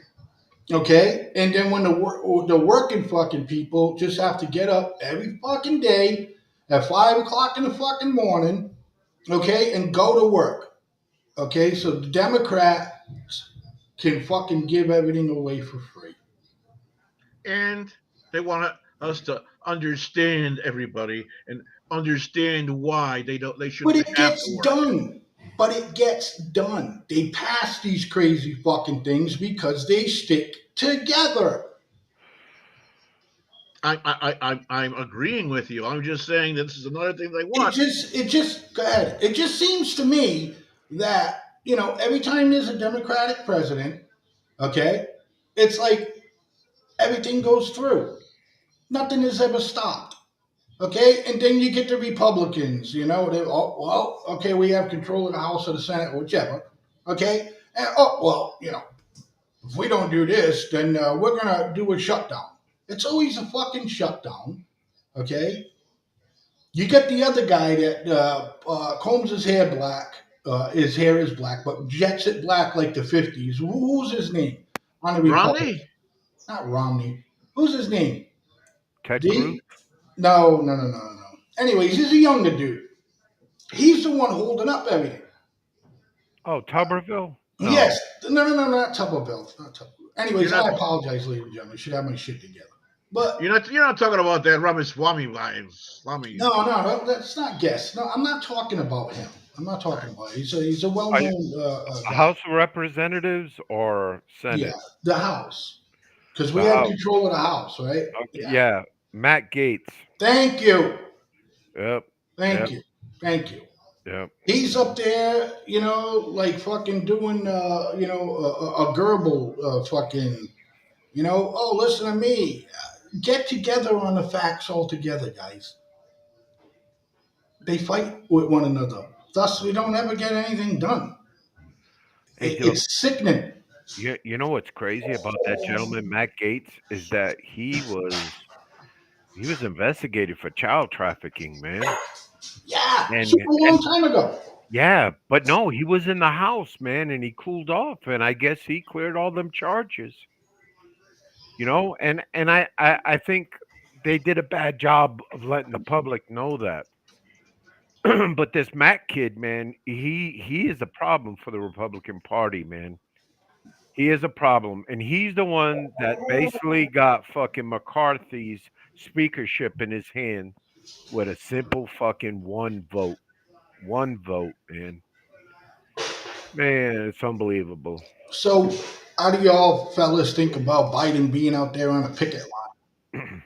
Okay? And then when the working fucking people just have to get up every fucking day at 5 o'clock in the fucking morning, okay, and go to work. Okay? So the Democrats can fucking give everything away for free. And they want us to understand everybody and understand why they But shouldn't it have to gets work. done. But it gets done. They pass these crazy fucking things because they stick together. I'm agreeing with you. I'm just saying that this is another thing they want. Go ahead. It just seems to me that, every time there's a Democratic president, okay, it's like everything goes through. Nothing is ever stopped. Okay, and then you get the Republicans, okay, we have control of the House or the Senate or whichever. Okay, and if we don't do this, then we're gonna do a shutdown. It's always a fucking shutdown. Okay, you get the other guy that combs his hair black. His hair is black, but jets it black like the 50s. Who's his name on the Republic? Romney? Not Romney. Who's his name? Ted Cruz. D? No, no, no, no, no, no. Anyways, he's a younger dude. He's the one holding up everything. Oh, Tuberville. No, Yes. No, no, no, not Tuberville. Not Tuberville. You're Anyways, I not apologize, ladies and gentlemen. I should have my shit together. But you're not talking about that Ramaswamy vibes. Swami. no, no, no, that's not guess. No, I'm not talking about him. I'm not talking about him. He's a are you well-known guy. House of Representatives or Yeah, Senate? the House, because The we have House. control of the House, right? Okay, Yeah. yeah, Matt Gates. Thank you, Yep, thank yep, you, thank you. yep. He's up there, like fucking doing, a Goebbels, fucking, oh, listen to me. Get together on the facts all together, guys. They fight with one another. Thus, we don't ever get anything done. Hey, It's sickening. you know what's crazy about that gentleman, Matt Gates, is that he was investigated for child trafficking, man. Yeah, And super long and time ago. yeah, but no, he was in the house, man, and he cooled off, and I guess he cleared all them charges. And I think they did a bad job of letting the public know that. But this Matt kid, man, he is a problem for the Republican Party, man. He is a problem, and he's the one that basically got fucking McCarthy's speakership in his hand with a simple fucking one vote. One vote, man. Man, it's unbelievable. So, how do y'all fellas think about Biden being out there on a picket line?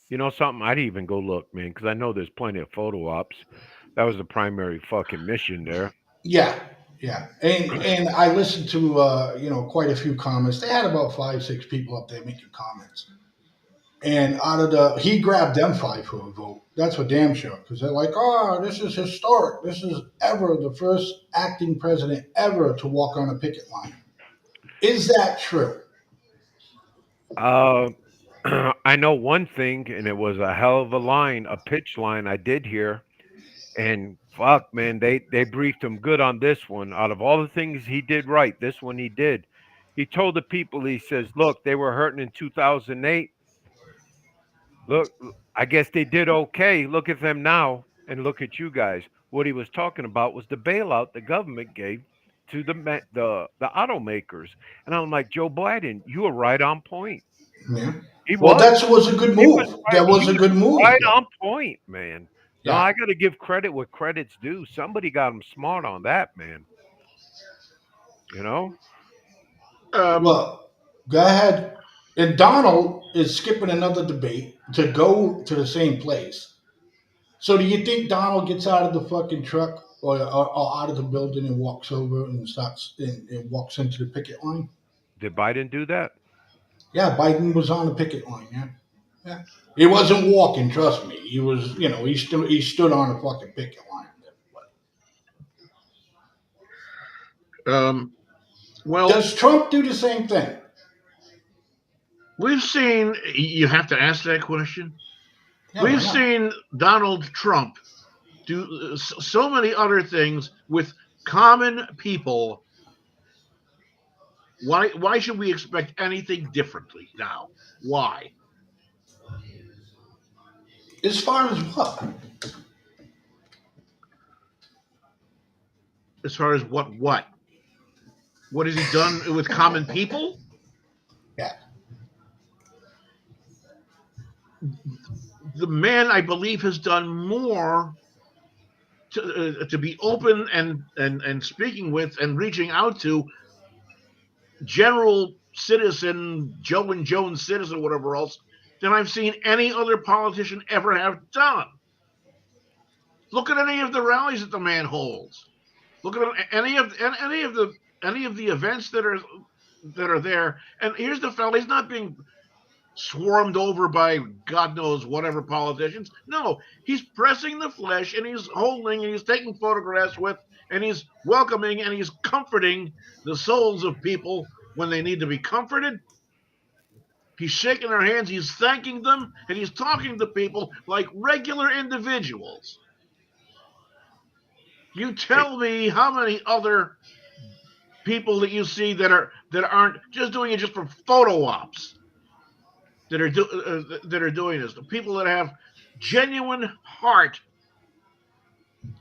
You know something? I'd even go look, man, because I know there's plenty of photo ops. That was the primary fucking mission there. Yeah, yeah. And I listened to quite a few comments. They had about 5, 6 people up there making comments. And out of he grabbed them 5 for a vote. That's for damn sure. Because they're like, oh, this is historic. This is ever the first acting president ever to walk on a picket line. Is that true? Uh, I know one thing, and it was a hell of a line, a pitch line I did hear. And fuck, man, they briefed him good on this one. Out of all the things he did right, this one he did. He told the people, he says, "Look, they were hurting in 2008. Look, I guess they did okay. Look at them now, and look at you guys." What he was talking about was the bailout the government gave to the automakers. And I'm like, Joe Biden, you were right on point. Yeah. He Well, was. that was a good He was move. right. That He was a was good move, right though. on point, man. No, Yeah. I got to give credit where credit's due. Somebody got him smart on that, man. You know, Um, Well, go ahead. And Donald is skipping another debate to go to the same place. So do you think Donald gets out of the fucking truck or out of the building and walks over and starts and walks into the picket line? did Biden do that? Yeah, Biden was on the picket line. Yeah, yeah. He wasn't walking. Trust me. He was. He stood on the fucking picket line. um, well, Does Trump do the same thing? we've seen. You have to ask that question. Yeah, why We've not? seen Donald Trump do so many other things with common people. Why should we expect anything differently now? Why? As far as what? As far as what has he done with common people? Yeah. The man, I believe, has done more to be open and speaking with and reaching out to general citizen Joe and Jones citizen, whatever else, than I've seen any other politician ever have done. Look at any of the rallies that the man holds. Look at any of the events that are there. And here's the fellow: he's not being swarmed over by God knows whatever politicians. No, he's pressing the flesh and he's holding and he's taking photographs with and he's welcoming and he's comforting the souls of people when they need to be comforted. He's shaking their hands, he's thanking them, and he's talking to people like regular individuals. You Hey, tell me how many other people that you see that aren't just doing it just for photo ops that are doing this. The people that have genuine heart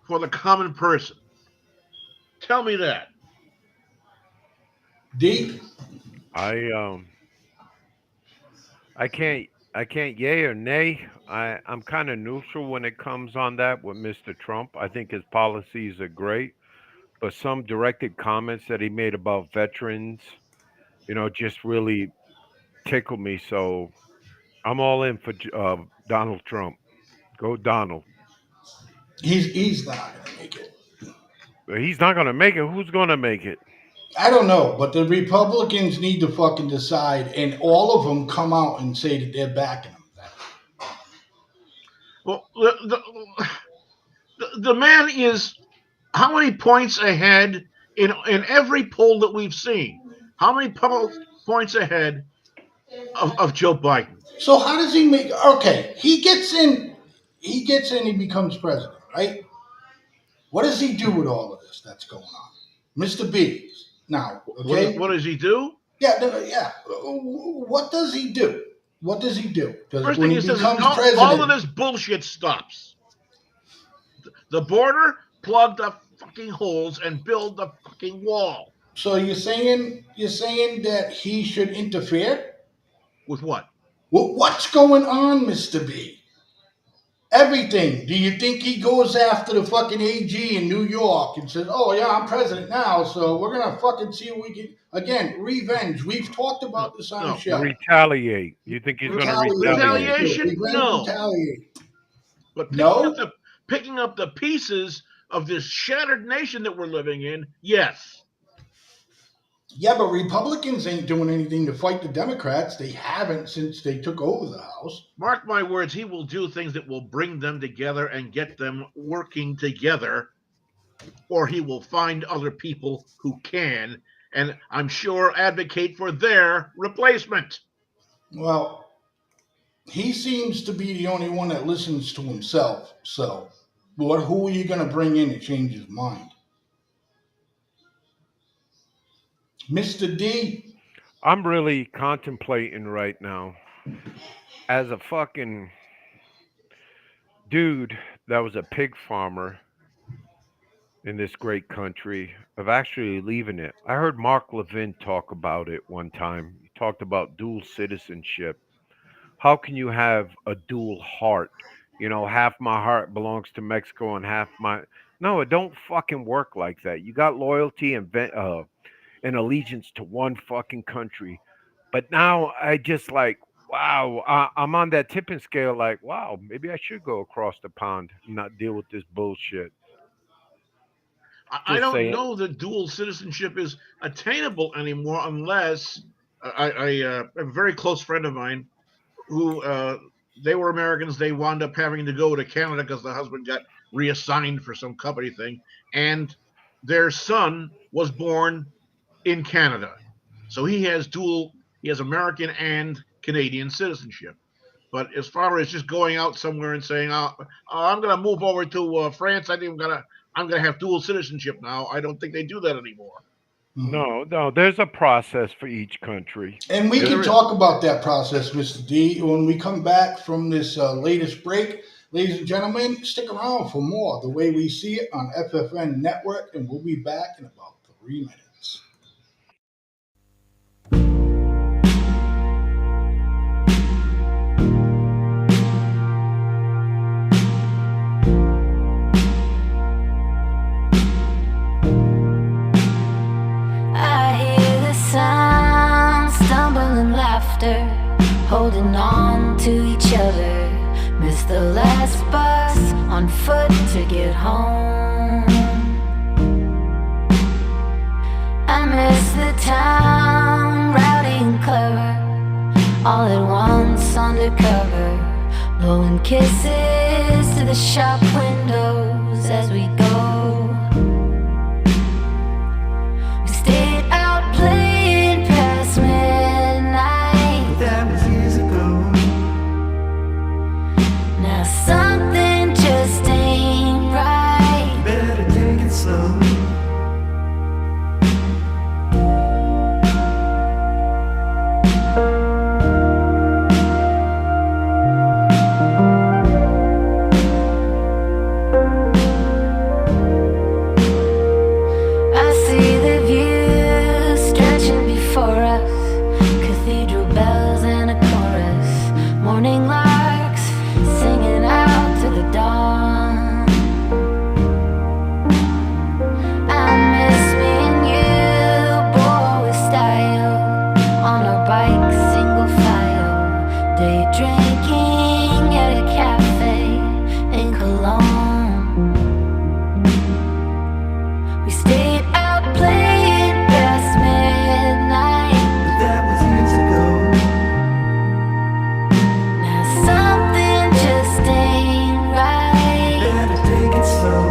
for the common person. Tell me that. Deep. I I can't yay or nay. I'm kind of neutral when it comes on that with Mr. Trump. I think his policies are great, but some directed comments that he made about veterans, just really tickled me. So I'm all in for Donald Trump. Go Donald. He's not gonna make it. But he's not gonna make it. Who's gonna make it? I don't know, but the Republicans need to fucking decide, and all of them come out and say that they're backing him. Well, the man is how many points ahead in every poll that we've seen? How many points ahead of Joe Biden? So how does he make? Okay, he gets in. He gets in. He becomes president, right? What does he do with all of this that's going on, Mister B? Now, okay, What does he do? yeah, yeah. What does he do? What does he do? Does First when thing he he says is becomes all of president? this bullshit stops. The border, plug the fucking holes and build the fucking wall. So you're saying that he should interfere? With what? Well, what's going on, Mister B? Everything. Do you think he goes after the fucking AG in New York and says, "Oh yeah, I'm president now, so we're gonna fucking see what we can." Again, revenge. We've talked No, about this on the no. show. Retaliate. You think he's gonna Retaliate. retaliate? Thank you. Retaliation? Revenge. No. Retaliate. But No. picking up the pieces of this shattered nation that we're living in, yes. Yeah, but Republicans ain't doing anything to fight the Democrats. They haven't since they took over the House. Mark my words, he will do things that will bring them together and get them working together, or he will find other people who can, and I'm sure advocate for their replacement. Well, he seems to be the only one that listens to himself. So, what? Who are you going to bring in to change his mind, Mister D? I'm really contemplating right now as a fucking dude that was a pig farmer in this great country of actually leaving it. I heard Mark Levin talk about it one time. He talked about dual citizenship. How can you have a dual heart? You know, half my heart belongs to Mexico and half my no, it don't fucking work like that. You got loyalty and allegiance to one fucking country. But now I just like, wow, I'm on that tipping scale. Like, wow, maybe I should go across the pond and not deal with this bullshit. I Just don't saying. know that dual citizenship is attainable anymore unless a very close friend of mine who they were Americans. They wound up having to go to Canada because the husband got reassigned for some company thing, and their son was born in Canada, so he has dual. He has American and Canadian citizenship. But as far as just going out somewhere and saying, I'm going to move over to France. I think I'm gonna have dual citizenship now." I don't think they do that anymore. Hmm. No, no, there's a process for each country. And we Yeah, can there is. talk about that process, Mr. D, when we come back from this latest break. Ladies and gentlemen, stick around for more The Way We See It on FFN Network, and we'll be back in about 3 minutes. I hear the sound, stumbling laughter, holding on to each other. Miss the last bus on foot to get home. I miss the town, rowdy and clever, all at once undercover, blowing kisses to the shop windows as we go. We stayed out playing past midnight. That was years ago. Now something just ain't right. Better take it slow. I see the view stretching before us, cathedral bells and a chorus, morning larks singing out to the dawn. I miss me and you, boy, with style, on our bikes, single file, day drinking at a cafe in Cologne. We stayed out playing past midnight. That was years ago. Now something just ain't right. Better take it slow.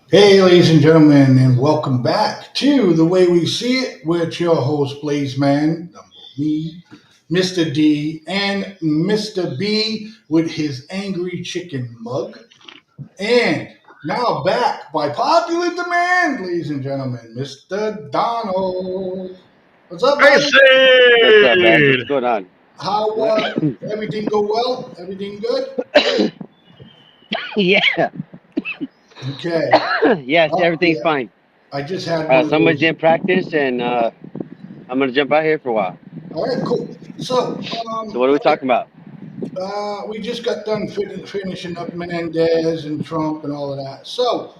Hey, ladies and gentlemen, and welcome back to The Way We See It with your host, Blaizeman, me, Mr. D, and Mr. B with his angry chicken mug. And now back by popular demand, ladies and gentlemen, Mr. Donald. What's up, Hey, buddy? What's up, man? Sid! What's going on? How everything go well? Everything good? Yeah. Okay. Yes, everything's Yeah. fine. I just had one of Someone's those. in practice, and I'm gonna jump out here for a while. All right, cool. So, So, what are we talking about? we just got done finishing up Menendez and Trump and all of that. So,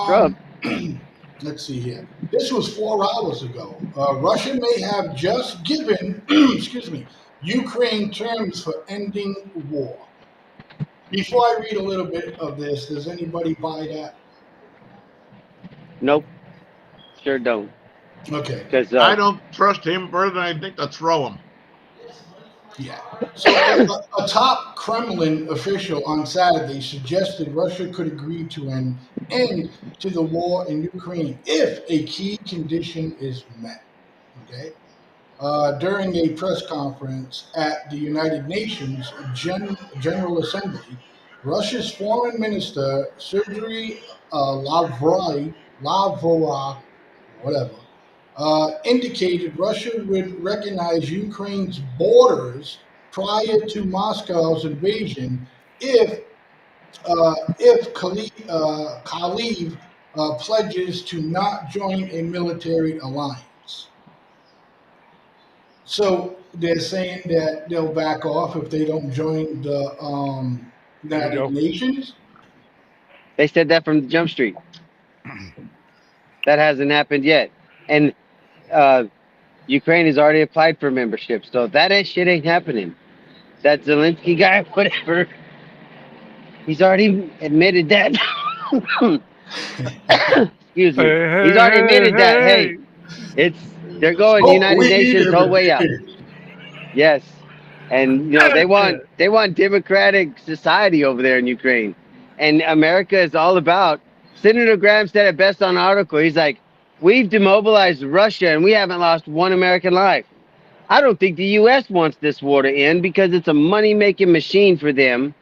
Trump. um, let's see here. This was 4 hours ago. Russia may have just given, excuse me, Ukraine terms for ending war. Before I read a little bit of this, does anybody buy that? Nope. Sure don't. Okay, Because I don't trust him further than I think to throw him. yeah. So, a top Kremlin official on Saturday suggested Russia could agree to an end to the war in Ukraine if a key condition is met. Okay. During a press conference at the United Nations General Assembly, Russia's Foreign Minister Sergei Lavrov, whatever, indicated Russia would recognize Ukraine's borders prior to Moscow's invasion if Kaliv pledges to not join a military alliance. So they're saying that they'll back off if they don't join the United NATO. Nations. they said that from the Jump Street. That hasn't happened yet, and uh, Ukraine has already applied for membership. So shit ain't happening. That Zelensky guy, whatever, he's already admitted that. Excuse me. Hey, He's hey, already hey, admitted that. Hey, hey. it's they're going Smoke United weed Nations whole every way out. day. Yes, and they want democratic society over there in Ukraine, and America is all about. Senator Graham said it best on an article. He's like, "We've demobilized Russia, and we haven't lost one American life." I don't think the U.S. wants this war to end because it's a money-making machine for them.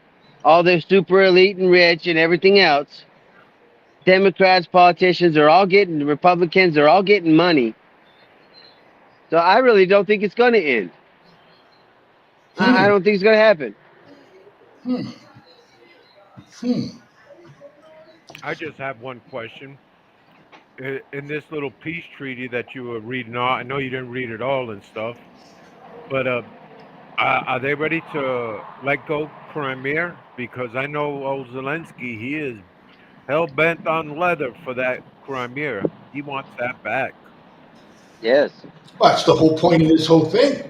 All their super elite and rich and everything else. Democrats, politicians are all getting, Republicans are all getting money. So I really don't think it's going to end. I Hmm. don't think it's going to happen. Hmm. Hmm. I just have one question. In this little peace treaty that you were reading, all I know you didn't read it all and stuff, but are they ready to let go Crimea? Because I know old Zelensky, he is hell bent on leather for that Crimea. He wants that back. Yes. That's the whole point of this whole thing.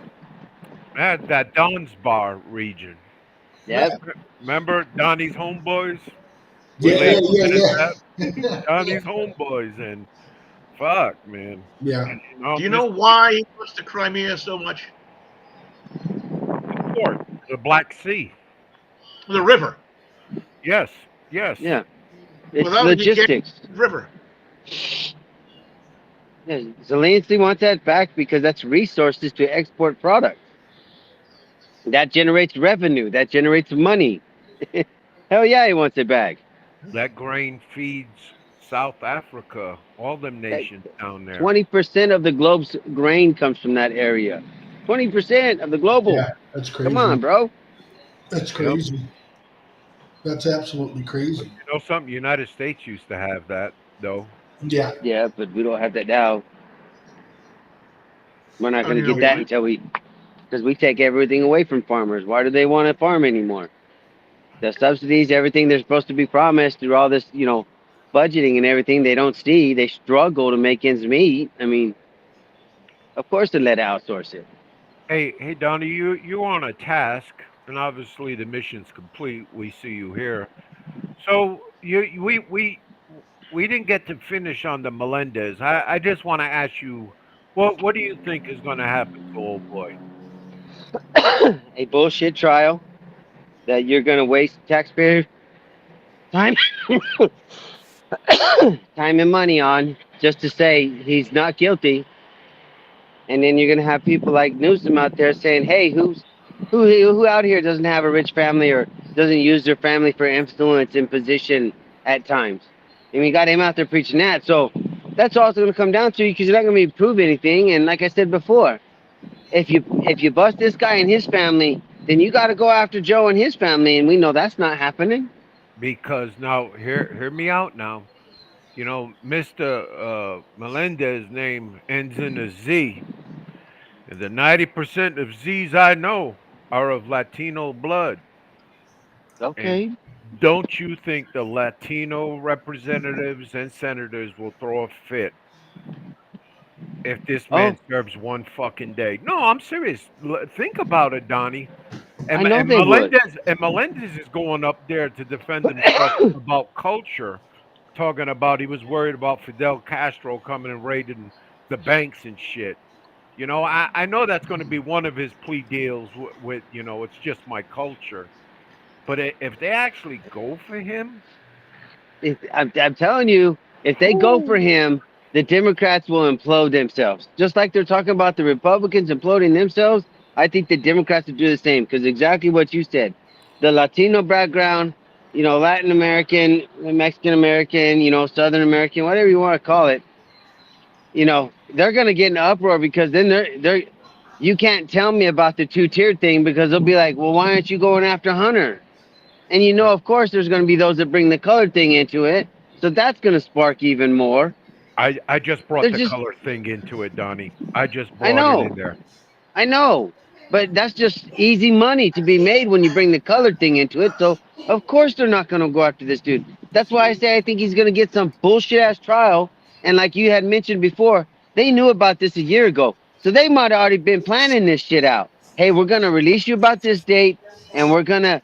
That Don's region. Yeah. Yep. Remember Donnie's homeboys? We Yeah. Yeah. labeled it as Yeah. that. Yeah. Donnie's homeboys, and fuck, man. Yeah. And you know, Do you know Mr. why he wants the Crimea so much? Port, the Black Sea. The river. Yes, yes. Yeah. It's Without it, he can't logistics. river. Yeah. Zelensky wants that back because that's resources to export products. That generates revenue. That generates money. Hell yeah, he wants it back. That grain feeds South Africa, all them nations down there. 20% of the globe's grain comes from that area. 20% of the global. Yeah. That's Come on, crazy. bro. That's Yep. crazy. That's absolutely But crazy. you know something? United States used to have that though. Yeah. Yeah, but we don't have that now. We're not Oh, going to you know get that why? until because we take everything away from farmers. Why do they want to farm anymore? The subsidies, everything they're supposed to be promised through all this, budgeting and everything, they don't see. They struggle to make ends meet. I mean, of course they let outsource it. Hey, Donnie, you on a task, and obviously the mission's complete. We see you here. So we didn't get to finish on the Melendez. I just want to ask you, what do you think is going to happen to old boy? A bullshit trial that you're going to waste taxpayer time. time and money on just to say he's not guilty, and then you're gonna have people like Newsom out there saying, "Hey, who out here doesn't have a rich family or doesn't use their family for influence and position at times?" I mean, you got him out there preaching that. So that's all it's gonna come down to because you're not gonna be prove anything. And like I said before, if you bust this guy and his family, then you got to go after Joe and his family, and we know that's not happening. Because now, hear me out now. Mr. Melendez's name ends in a Z, and the 90% of Z's I know are of Latino blood. And Okay. don't you think the Latino representatives and senators will throw a fit if this man Oh, serves one fucking day? No, I'm serious. Think about it, Donnie. I And, know and they would. Melendez is going up there to defend himself about culture, talking about he was worried about Fidel Castro coming and raiding the banks and shit. I know that's going to be one of his plea deals with, it's just my culture. But if they actually go for him, I'm telling you, if they go for whoo, him, the Democrats will implode themselves. Just like they're talking about the Republicans imploding themselves, I think the Democrats will do the same because exactly what you said. The Latino background, Latin American, Mexican American, Southern American, whatever you want to call it, they're going to get in an uproar because then you can't tell me about the two-tiered thing because they'll be like, well, why aren't you going after Hunter? And of course, there's going to be those that bring the colored thing into it. So that's going to spark even more. I just brought They're the just, color thing into it, Donnie. I just I brought it know. in there. I know, but that's just easy money to be made when you bring the colored thing into it. So of course they're not going to go after this dude. That's why I say I think he's going to get some bullshit ass trial. And like you had mentioned before, they knew about this a year ago, so they might have already been planning this shit out. Hey, we're going to release you about this date, and we're gonna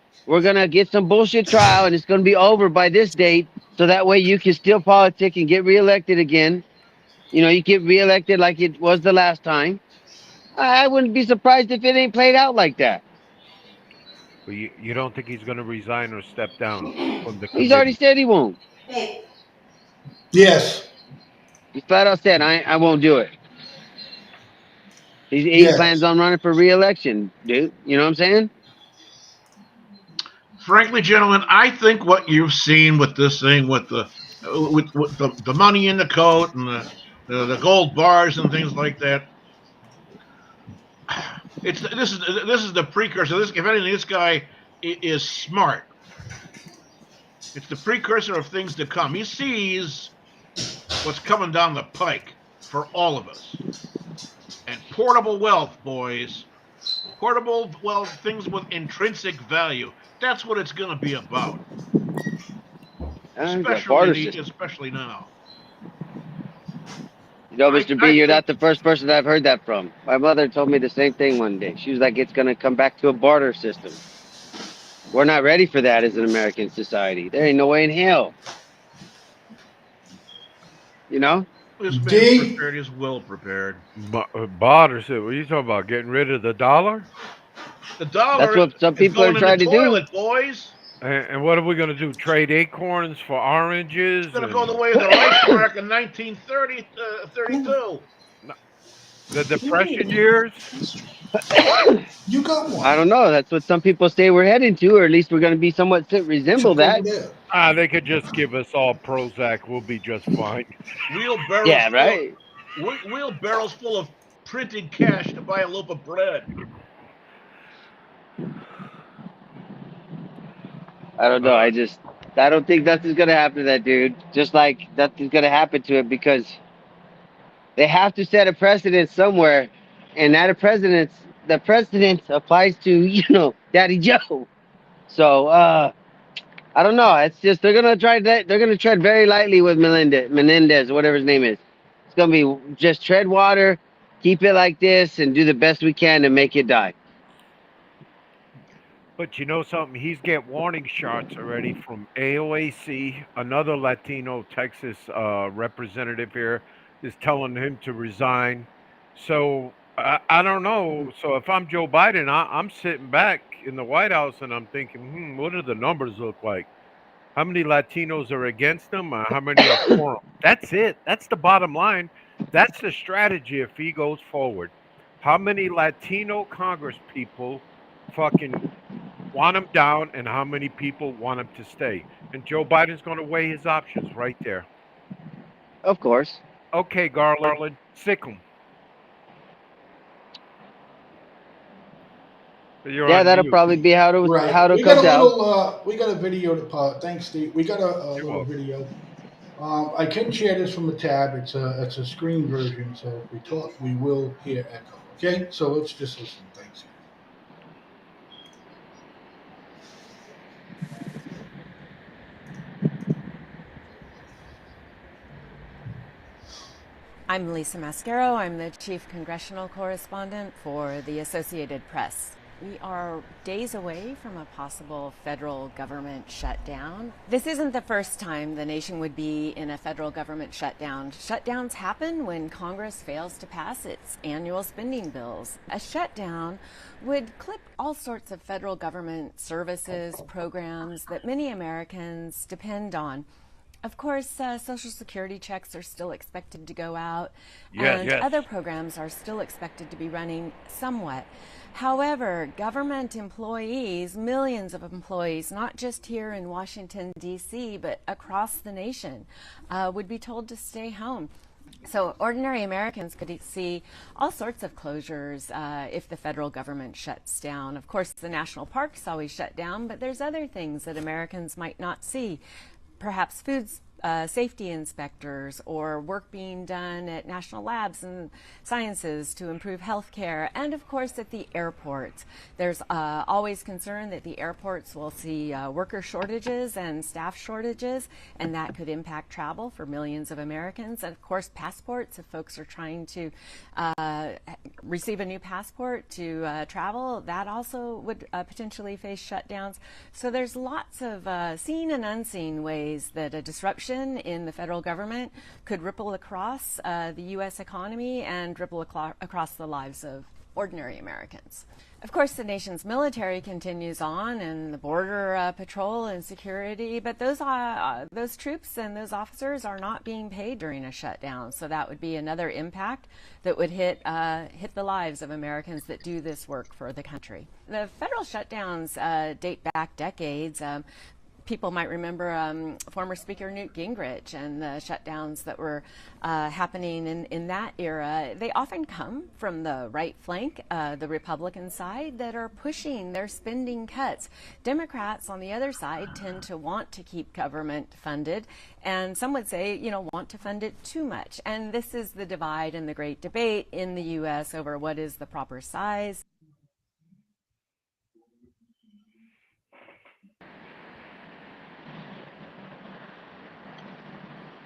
get some bullshit trial, and it's going to be over by this date, so that way you can still politic and get reelected again. You get reelected like it was the last time. I wouldn't be surprised if it ain't played out like that. But you don't think he's going to resign or step down from the He's already committee? said he won't. Yes. He flat out said, I won't do it. He plans Yes. on running for re-election, dude. You know what I'm saying? Frankly, gentlemen, I think what you've seen with this thing, with the money in the coat and the gold bars and things like that, this is the precursor. This, if anything, this guy is smart. It's the precursor of things to come. He sees what's coming down the pike for all of us. And portable wealth, boys. Portable wealth, things with intrinsic value. That's what it's going to be about. The barter system. Especially now. Mr. B, I you're think not the first person I've heard that from. My mother told me the same thing one day. She was like, it's going to come back to a barter system. We're not ready for that as an American society. There ain't no way in hell. You know? this man's D. prepared. He's well prepared. Barter said, what are you talking about? Getting rid of the dollar? The That's dollar what some is people are going in the trying to do. toilet, boys. And what are we going to do? Trade acorns for It's oranges? going to go the And way of the Reichsmark in 1932. the Depression years? You got I one. don't know. That's what some people say we're heading to, or at least we're going to be somewhat resemble Check over that. there. They could just give us all Prozac. We'll be just fine. Wheelbarrows Yeah, full of right? wheelbarrows full of printed cash to buy a loaf of bread. I don't know. Uh, I don't think nothing's gonna happen to that dude. Just like nothing's gonna happen to it because they have to set a precedent somewhere, and the precedent applies to Daddy Joe. So I don't know. It's just they're gonna try that. They're gonna tread very lightly with Menendez, whatever his name is. It's gonna be just tread water, keep it like this, and do the best we can to make it die. but you know something? He's get warning shots already from AOAC. Another Latino Texas representative here is telling him to resign. So I don't know. So if I'm Joe Biden, I'm sitting back in the White House and I'm thinking, what do the numbers look like? How many Latinos are against them? How many are for them? That's it. That's the bottom line. That's the strategy if he goes forward. How many Latino Congress people fucking want him down, and how many people want him to stay? And Joe Biden's going to weigh his options right there. Of course. Okay, Garland, sick him. You're Yeah, on that'll mute. probably be how Right. it We got comes a out. little. We got a video to. Thanks, Steve. We got a You're little welcome. video. I can share this from the tab. It's a screen version, so if we talk, we will hear echo. Okay, so let's just listen. Thanks. I'm Lisa Mascaro. I'm the chief congressional correspondent for the Associated Press. We are days away from a possible federal government shutdown. This isn't the first time the nation would be in a federal government shutdown. Shutdowns happen when Congress fails to pass its annual spending bills. A shutdown would clip all sorts of federal government services, programs that many Americans depend on. Of course, Social Security checks are still expected to go out, and other programs are still expected to be running somewhat. However, government employees, millions of employees, not just here in Washington, D.C., but across the nation, would be told to stay home. So ordinary Americans could see all sorts of closures if the federal government shuts down. Of course, the national parks always shut down, but there's other things that Americans might not see. Perhaps food safety inspectors or work being done at national labs and sciences to improve health care. And of course, at the airports, there's always concern that the airports will see worker shortages and staff shortages, and that could impact travel for millions of Americans. And of course, passports, if folks are trying to receive a new passport to travel, that also would potentially face shutdowns. So there's lots of seen and unseen ways that a disruption in the federal government could ripple across the U.S. economy and ripple across the lives of ordinary Americans. Of course, the nation's military continues on, and the border patrol and security, but those troops and those officers are not being paid during a shutdown. So that would be another impact that would hit the lives of Americans that do this work for the country. The federal shutdowns date back decades. People might remember former Speaker Newt Gingrich and the shutdowns that were happening in that era. They often come from the right flank, the Republican side, that are pushing their spending cuts. Democrats on the other side tend to want to keep government funded, and some would say, want to fund it too much. And this is the divide and the great debate in the U.S. over what is the proper size.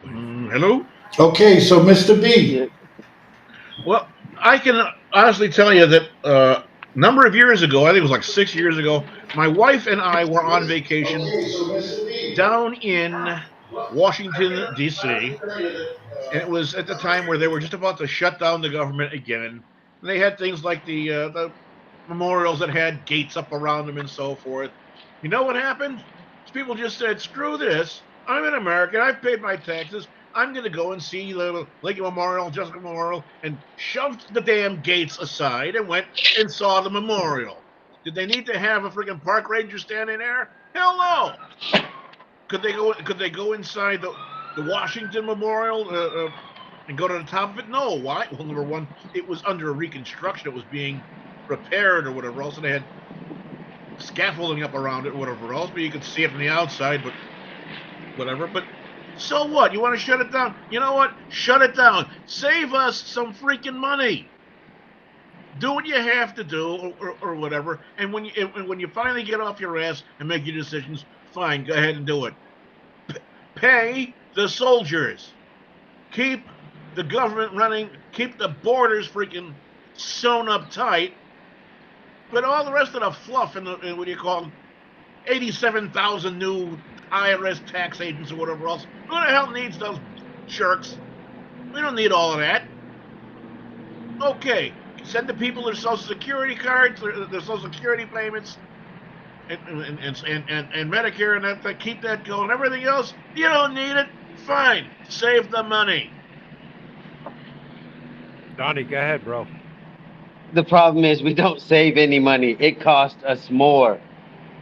Hello? Okay, so Mr. B. Yeah. Well, I can honestly tell you that a number of years ago, I think it was like 6 years ago, my wife and I were on vacation down in Washington, D.C., and it was at the time where they were just about to shut down the government again. And they had things like the memorials that had gates up around them and so forth. You know what happened? People just said, screw this. I'm an American. I've paid my taxes. I'm going to go and see the Lincoln Memorial, Jessica Memorial, and shoved the damn gates aside and went and saw the memorial. Did they need to have a freaking park ranger standing there? Hell no. Could they go inside the Washington Memorial and go to the top of it? No. Why? Well, number one, it was under reconstruction. It was being repaired or whatever else, and they had scaffolding up around it or whatever else, but you could see it from the outside, but whatever. But so what? You want to shut it down? You know what? Shut it down. Save us some freaking money. Do what you have to do or whatever. And when you finally get off your ass and make your decisions, fine, go ahead and do it. Pay the soldiers. Keep the government running. Keep the borders freaking sewn up tight. But all the rest of the fluff and what do you call them, 87,000 new IRS tax agents or whatever else. Who the hell needs those jerks? We don't need all of that. Okay, send the people their Social Security cards, their Social Security payments. and Medicare and that keep that going. Everything else, you don't need it. Fine, save the money. Donnie, go ahead, bro. The problem is we don't save any money. It costs us more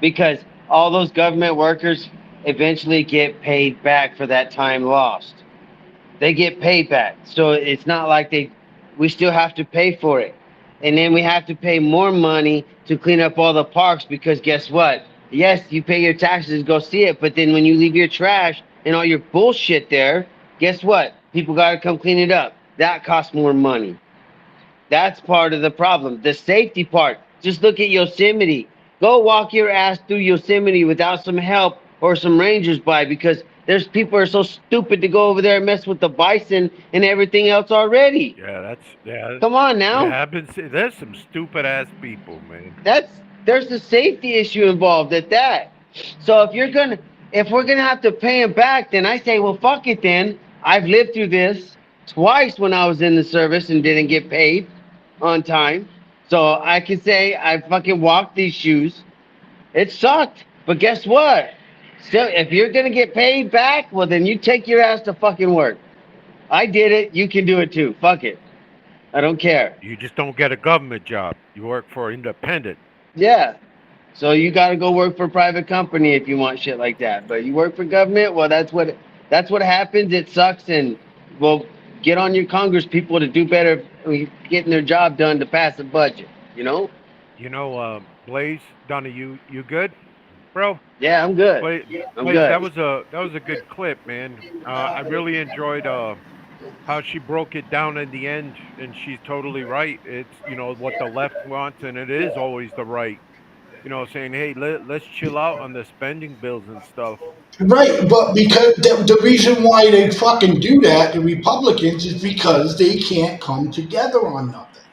because all those government workers eventually get paid back for that time lost. They get paid back. So it's not like we still have to pay for it. And then we have to pay more money to clean up all the parks because guess what? Yes, you pay your taxes to go see it, but then when you leave your trash and all your bullshit there, guess what? People got to come clean it up. That costs more money. That's part of the problem. The safety part. Just look at Yosemite. Go walk your ass through Yosemite without some help or some rangers by because there's people are so stupid to go over there and mess with the bison and everything else already. Yeah. Come on now. Yeah, I've been seeing. There's some stupid ass people, man. There's a safety issue involved at that. So if we're gonna have to pay him back, then I say, well, fuck it. Then I've lived through this twice when I was in the service and didn't get paid on time. So I can say I fucking walked these shoes. It sucked, but guess what? Still, if you're gonna get paid back, well, then you take your ass to fucking work. I did it. You can do it too. Fuck it. I don't care. You just don't get a government job. You work for independent. Yeah. So you got to go work for a private company if you want shit like that. But you work for government, well, that's what happens. It sucks, and well, get on your Congress people to do better, getting their job done to pass a budget. You know? Blaze, Donnie, you good, bro? Yeah, I'm good. Blaze, I'm Blaze, good. that was a good clip, man. I really enjoyed how she broke it down in the end, and she's totally right. It's what the left wants, and it is always the right. Saying, hey, let's chill out on the spending bills and stuff. Right, but because the reason why they fucking do that, the Republicans, is because they can't come together on nothing.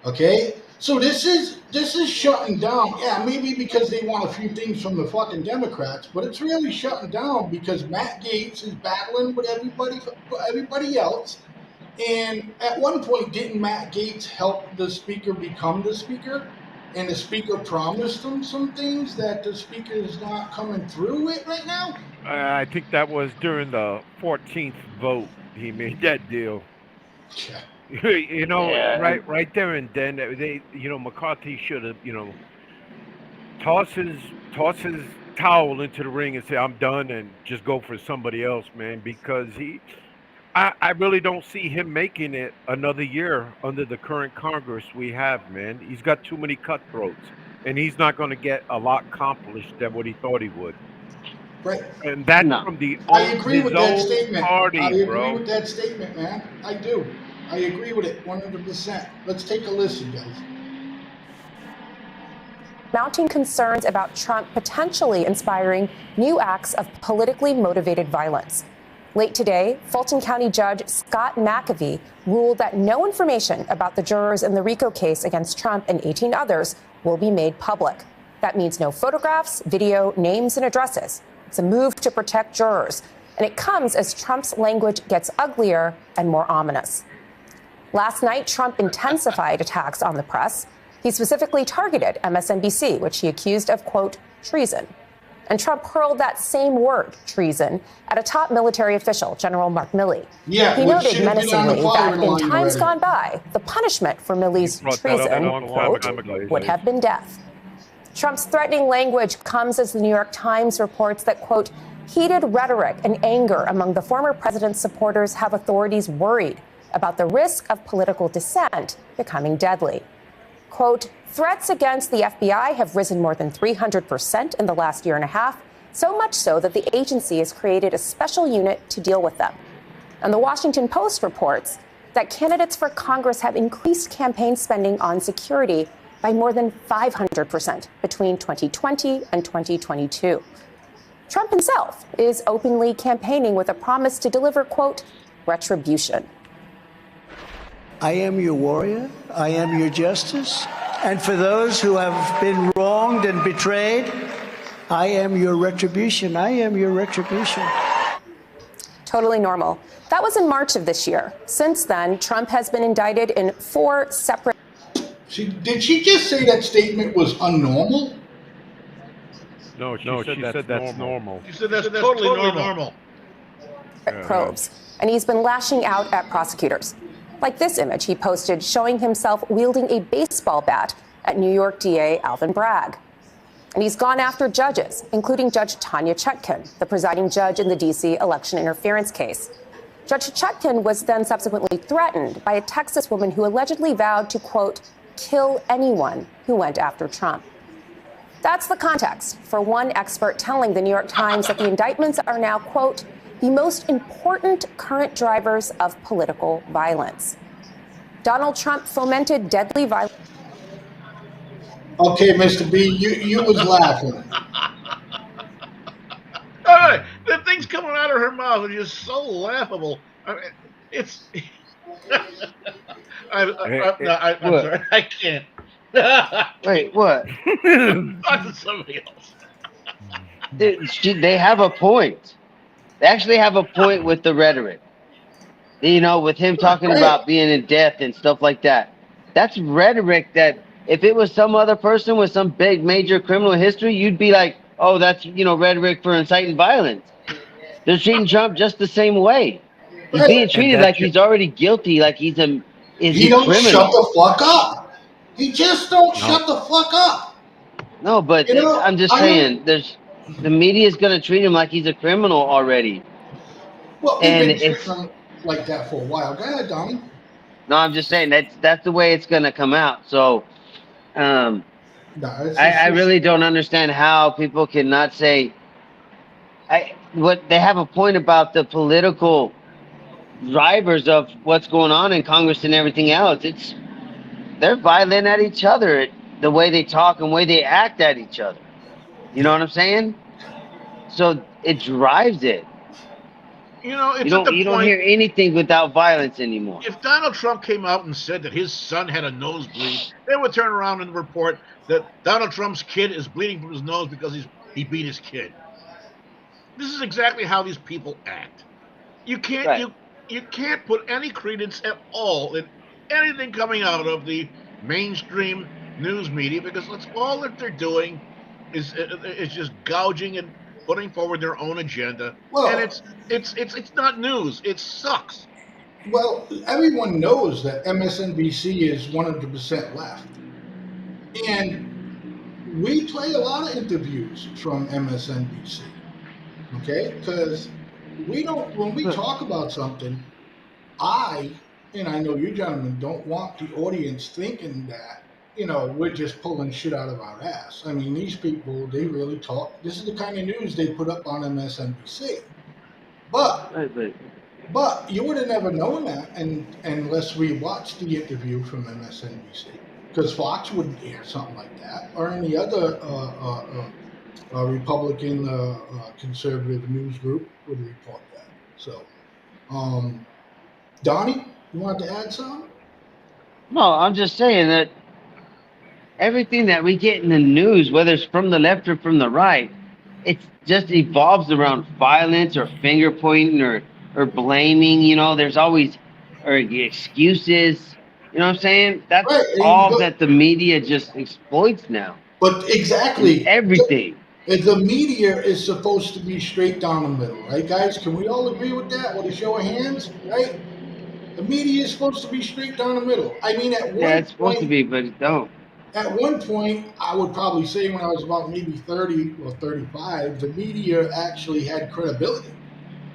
Okay, so this is shutting down. Yeah, maybe because they want a few things from the fucking Democrats, but it's really shutting down because Matt Gaetz is battling with everybody else. And at one point, didn't Matt Gaetz help the speaker become the speaker? And the speaker promised him some things that the speaker is not coming through with right now. I think that was during the 14th vote. He made that deal. Yeah. Right there and then McCarthy should have toss his towel into the ring and say I'm done and just go for somebody else, man, because I really don't see him making it another year under the current Congress we have, man. He's got too many cutthroats, and he's not going to get a lot accomplished than what he thought he would. Right. And that's from I agree with that statement. Party, I agree bro. with that statement, man. I do. I agree with it 100%. Let's take a listen, guys. Mounting concerns about Trump potentially inspiring new acts of politically motivated violence. Late today, Fulton County Judge Scott McAfee ruled that no information about the jurors in the RICO case against Trump and 18 others will be made public. That means no photographs, video, names, and addresses. It's a move to protect jurors, and it comes as Trump's language gets uglier and more ominous. Last night, Trump intensified attacks on the press. He specifically targeted MSNBC, which he accused of, quote, treason. And Trump hurled that same word, treason, at a top military official, General Mark Milley. Yeah, he noted menacingly that in times gone by, the punishment for Milley's treason, quote, would have been death. Trump's threatening language comes as the New York Times reports that, quote, heated rhetoric and anger among the former president's supporters have authorities worried about the risk of political dissent becoming deadly. Quote, threats against the FBI have risen more than 300% in the last year and a half, so much so that the agency has created a special unit to deal with them. And the Washington Post reports that candidates for Congress have increased campaign spending on security by more than 500% between 2020 and 2022. Trump himself is openly campaigning with a promise to deliver, quote, retribution. I am your warrior. I am your justice. And for those who have been wronged and betrayed, I am your retribution. I am your retribution. Totally normal. That was in March of this year. Since then, Trump has been indicted in 4 separate... Did she just say that statement was unnormal? No, she said that's normal. She said that's totally normal. Probes, and he's been lashing out at prosecutors. Like this image he posted showing himself wielding a baseball bat at New York DA Alvin Bragg. And he's gone after judges, including Judge Tanya Chutkan, the presiding judge in the D.C. election interference case. Judge Chutkan was then subsequently threatened by a Texas woman who allegedly vowed to, quote, kill anyone who went after Trump. That's the context for one expert telling the New York Times that the indictments are now, quote, the most important current drivers of political violence. Donald Trump fomented deadly violence. Okay, Mr. B, you was laughing. All right, the things coming out of her mouth are just so laughable. I mean, it's. I'm sorry, I can't. Wait, what? Talk to somebody else. They have a point. They actually have a point with the rhetoric. You know, with him talking about being in death and stuff like that. That's rhetoric that if it was some other person with some big major criminal history, you'd be like, oh, that's, rhetoric for inciting violence. They're treating Trump just the same way. He's being treated like he's already guilty, like he's a He don't shut the fuck up. He just don't shut the fuck up. No, but I'm just saying, the media is going to treat him like he's a criminal already. Well, we've been treating him like that for a while. Go ahead, Donnie. No, I'm just saying that's the way it's going to come out. So, I really don't understand how people cannot say. What they have a point about the political drivers of what's going on in Congress and everything else. They're violent at each other, the way they talk and the way they act at each other. You know what I'm saying? So it drives it. It's you don't hear anything without violence anymore. If Donald Trump came out and said that his son had a nosebleed, they would turn around and report that Donald Trump's kid is bleeding from his nose because he beat his kid. This is exactly how these people act. You can't you can't put any credence at all in anything coming out of the mainstream news media because that's all that they're doing is just gouging and putting forward their own agenda. Well, and it's not news. It sucks. Well, everyone knows that MSNBC is 100% left. And we play a lot of interviews from MSNBC. Okay? Because when we talk about something, and I know you gentlemen don't want the audience thinking that, we're just pulling shit out of our ass. I mean, these people, they really talk. This is the kind of news they put up on MSNBC. But you would have never known that unless we watched the interview from MSNBC. Because Fox wouldn't air something like that, or any other Republican conservative news group would report that. So, Donnie, you wanted to add something? No, I'm just saying that everything that we get in the news, whether it's from the left or from the right, it just evolves around violence or finger pointing or blaming. There's always excuses. You know what I'm saying? That's all that the media just exploits now. But exactly. In everything. The media is supposed to be straight down the middle, right, guys? Can we all agree with that? With a show of hands, right? The media is supposed to be straight down the middle. I mean, it's supposed to be, but it don't. At one point, I would probably say when I was about maybe 30 or 35, the media actually had credibility.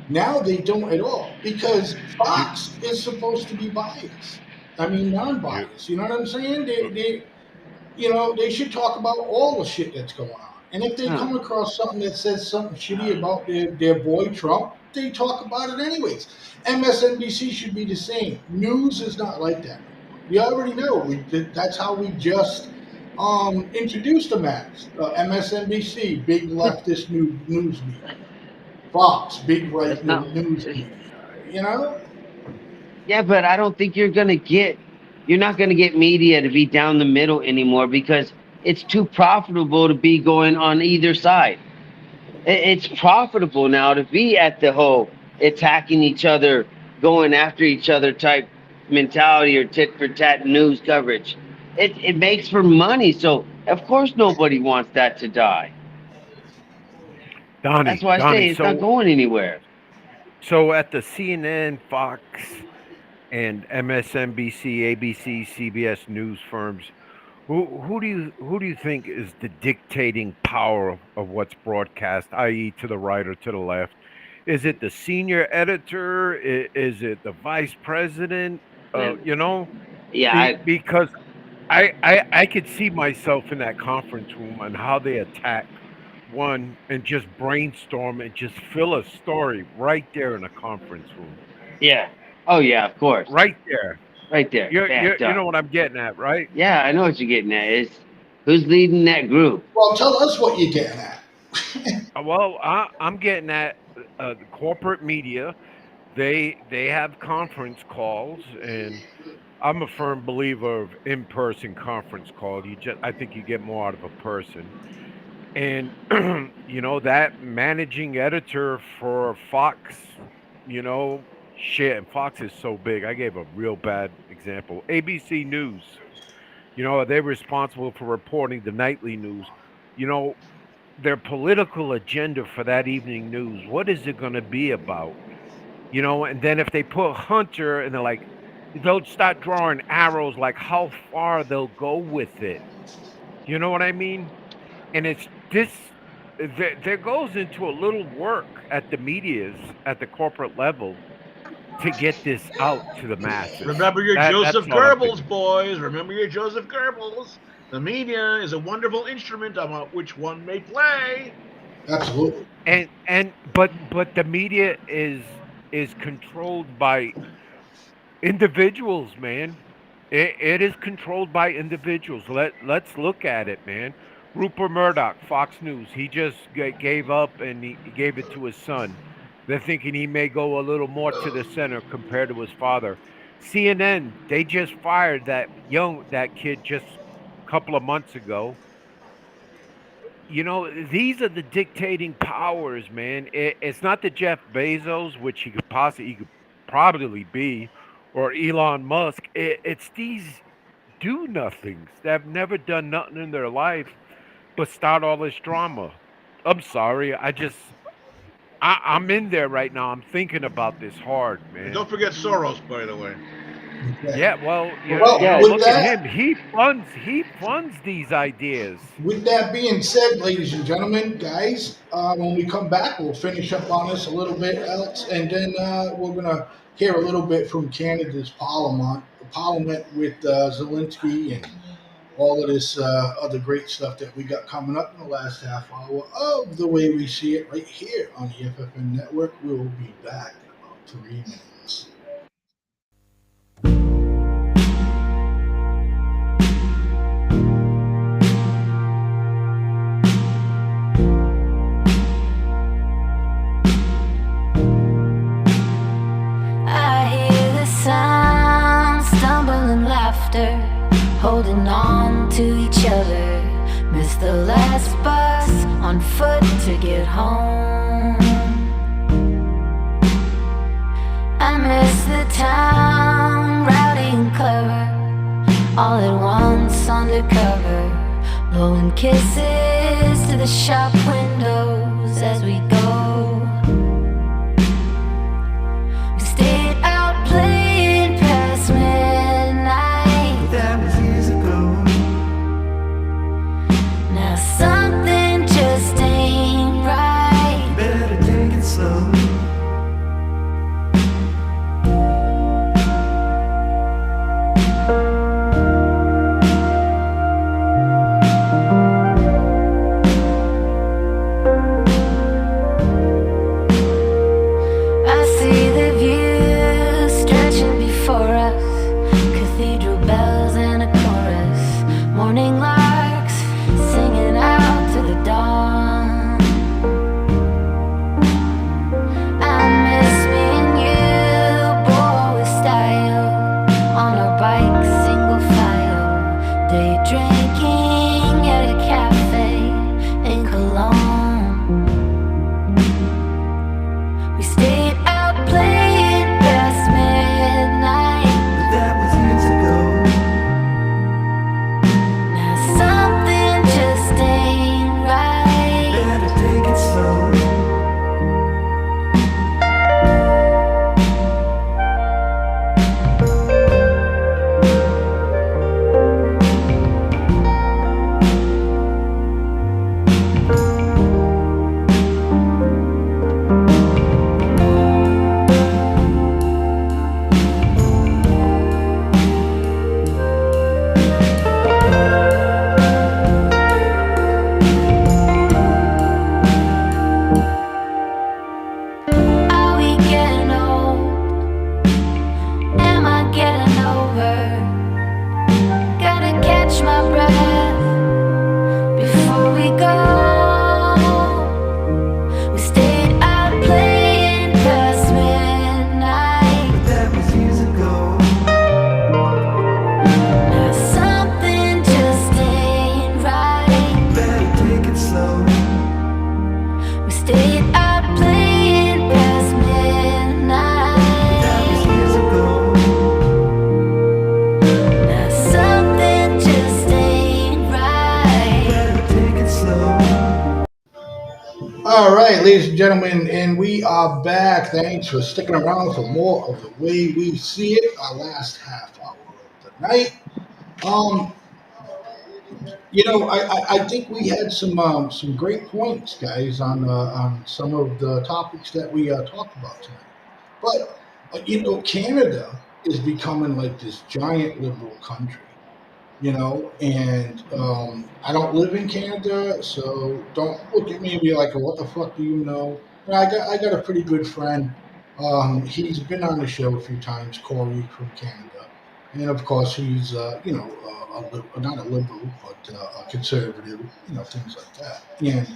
Now they don't at all because Fox is supposed to be biased. I mean, non-biased. You know what I'm saying? They should talk about all the shit that's going on. And if they come across something that says something shitty about their boy Trump, they talk about it anyways. MSNBC should be the same. News is not like that. We already know. That's how we just introduced them as. MSNBC, big leftist news media. Fox, big right news media. Yeah, but I don't think you're not going to get media to be down the middle anymore because it's too profitable to be going on either side. It's profitable now to be at the whole attacking each other, going after each other type mentality or tit for tat news coverage. It makes for money, so of course nobody wants that to die. That's why I Donnie. say it's not going anywhere. So at the CNN, Fox, and MSNBC, ABC, CBS news firms, who do you think is the dictating power of what's broadcast, i.e., to the right or to the left? Is it the senior editor? Is it the vice president? Man, You know, yeah, because I could see myself in that conference room and how they attack one and just brainstorm and just fill a story right there in a conference room. yeah. Oh yeah, of course. Right there. Right there. Backed You up. know what I'm getting at, right? Yeah, I know what you're getting at. It's who's leading that group? Well, tell us what you're getting at. Well, I'm getting at the corporate media. They have conference calls, and I'm a firm believer of in-person conference call. I think you get more out of a person. And that managing editor for Fox, shit, and Fox is so big. I gave a real bad example. ABC News, they're responsible for reporting the nightly news. You know, their political agenda for that evening news, what is it going to be about? And then if they put Hunter and they're like, they'll start drawing arrows like how far they'll go with it. You know what I mean? And it's this, there goes into a little work at the medias, at the corporate level, to get this out to the masses. Remember your That's Joseph all I'm Goebbels, thinking. boys. Remember your Joseph Goebbels. The media is a wonderful instrument on which one may play. Absolutely. But the media is controlled by individuals, man. It is controlled by individuals. Let's look at it, man. Rupert Murdoch, Fox News, he just gave up and he gave it to his son. They're thinking he may go a little more to the center compared to his father. CNN, they just fired that kid just a couple of months ago. These are the dictating powers, man. It's not the Jeff Bezos, which he could probably be, or Elon Musk. It's these do nothings that have never done nothing in their life but start all this drama. I'm sorry. I'm in there right now. I'm thinking about this hard, man. And don't forget Soros, by the way. Yeah, well, with look that, at him. He funds these ideas. With that being said, ladies and gentlemen, guys, when we come back, we'll finish up on this a little bit else, and then we're gonna hear a little bit from Canada's Parliament with Zelensky and all of this other great stuff that we got coming up in the last half hour of The Way We See It right here on the FFN Network. We will be back in about 3 minutes. Holding on to each other. Miss the last bus on foot to get home. I miss the town, rowdy and clever, all at once undercover, blowing kisses to the shop windows as we go. We stayed out playing past midnight. That was years ago. Now something just ain't right. Better take it slow. I see the view stretching before us, cathedral bells and a chorus, morning larks singing out Take it slow. All right, ladies and gentlemen, and we are back. Thanks for sticking around for more of the way we see it. Our last half hour of the night. Um, I think we had some great points, guys, on some of the topics that we talked about tonight. But Canada is becoming like this giant liberal country. And I don't live in Canada, so don't look at me and be like, "What the fuck do you know?" And I got a pretty good friend. He's been on the show a few times, Corey from Canada, and of course he's not a liberal but a conservative, things like that. And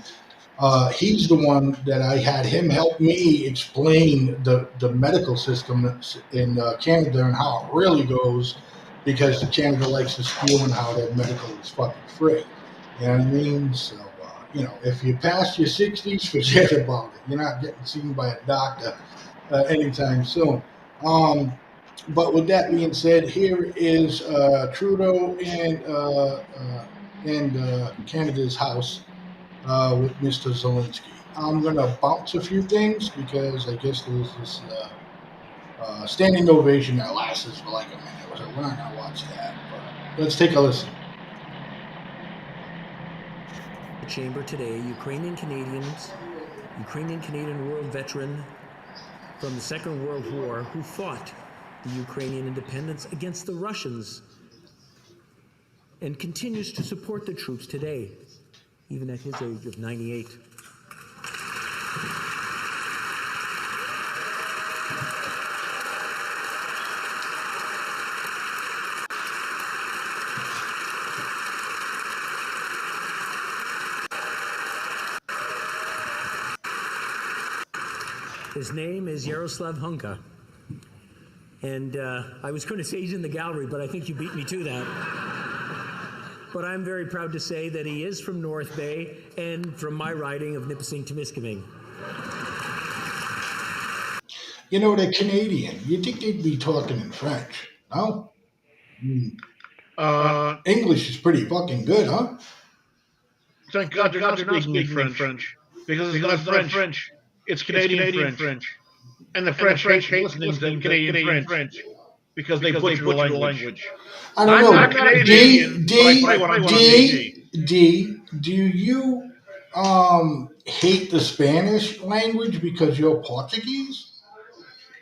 he's the one that I had him help me explain the medical system in Canada and how it really goes, because Canada likes to steal and how their medical is fucking free. You know what I mean? So, if you pass your 60s, forget about it. You're not getting seen by a doctor anytime soon. But with that being said, here is Trudeau and Canada's House with Mr. Zelensky. I'm going to bounce a few things because I guess there's this standing ovation that lasts for like a minute. So we're not going to watch that. But let's take a listen. Chamber today, Ukrainian Canadian war veteran from the Second World War who fought the Ukrainian independence against the Russians and continues to support the troops today, even at his age of 98. His name is Yaroslav Hunka. And I was going to say he's in the gallery, but I think you beat me to that. But I'm very proud to say that he is from North Bay and from my riding of Nipissing Temiskaming. They're Canadian. You'd think they'd be talking in French, no? English is pretty fucking good, huh? Thank God they're not speaking French. Because it's not French. It's Canadian French. And the French hate listening to Canadian French because they butcher the language. I don't know. I'm not Canadian, but I play one on TV. Do you hate the Spanish language because you're Portuguese?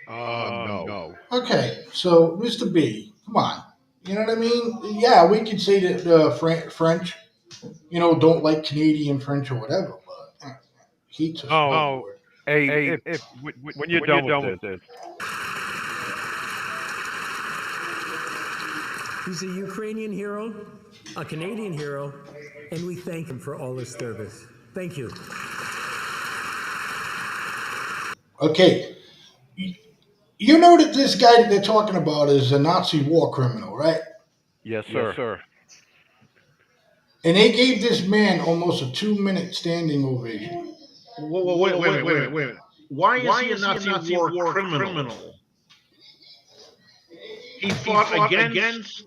No. Okay, so Mr. B, come on. You know what I mean? Yeah, we could say that French, don't like Canadian French or whatever, but heat's a strong word. Hey, when you're done with this. He's a Ukrainian hero, a Canadian hero, and we thank him for all his service. Thank you. Okay. You know that this guy that they're talking about is a Nazi war criminal, right? Yes, sir. And they gave this man almost a 2-minute standing ovation. Wait a minute. Why is he a Nazi war criminal? He fought against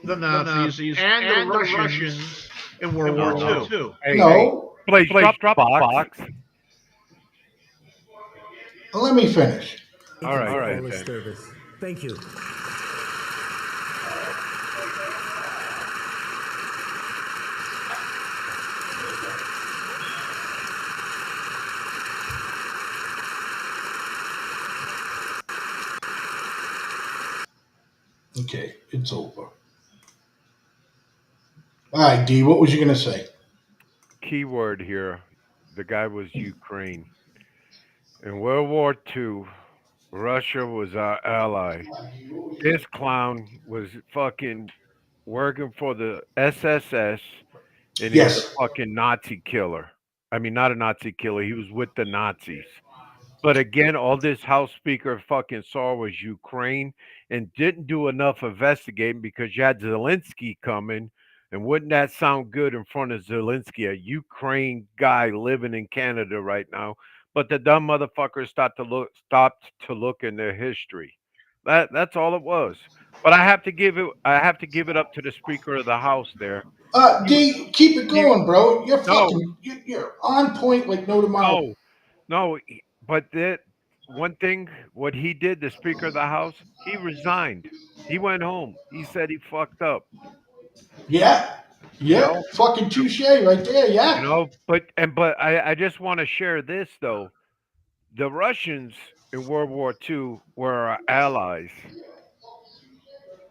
the Nazis and the Russians in World War II. No. Please drop box. Let me finish. All right. All his service. Thank you. Okay, it's over. All right, D, what was you going to say? Keyword here. The guy was Ukraine. In World War II, Russia was our ally. This clown was fucking working for the SSS, and he was a Yes. fucking Nazi killer. I mean, not a Nazi killer. He was with the Nazis. But again, all this House Speaker fucking saw was Ukraine and didn't do enough investigating because you had Zelensky coming. And wouldn't that sound good in front of Zelensky, a Ukraine guy living in Canada right now? But the dumb motherfuckers stopped to look in their history. That's all it was. But I have to give it up to the Speaker of the House there. He, D, keep it he going, bro. You're no, fucking, you're on point like no tomorrow. no, no. But that one thing, what he did, the Speaker of the House, he resigned. He went home. He said he fucked up. Yeah, You yeah, know, fucking touche right there. you Yeah, know. But I just want to share this though. The Russians in World War II were our allies.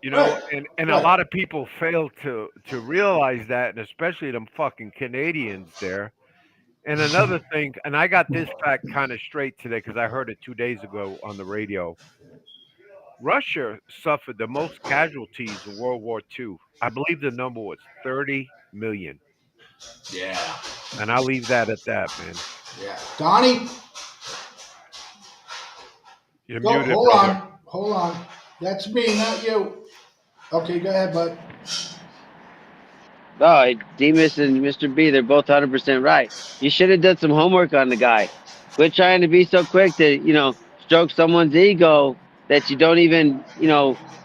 You know, right, and a right. lot of people fail to realize that, and especially them fucking Canadians there. And another thing, and I got this fact kind of straight today because I heard it 2 days ago on the radio. Russia suffered the most casualties in World War II. I believe the number was 30 million. Yeah, And I'll leave that at that, man. yeah. Donnie, You're go. muted, brother. Hold on. That's me, not you. Okay, go ahead, bud. Oh, Demas and Mr. B, they're both 100% right. You should have done some homework on the guy. Quit trying to be so quick to, stroke someone's ego that you don't even,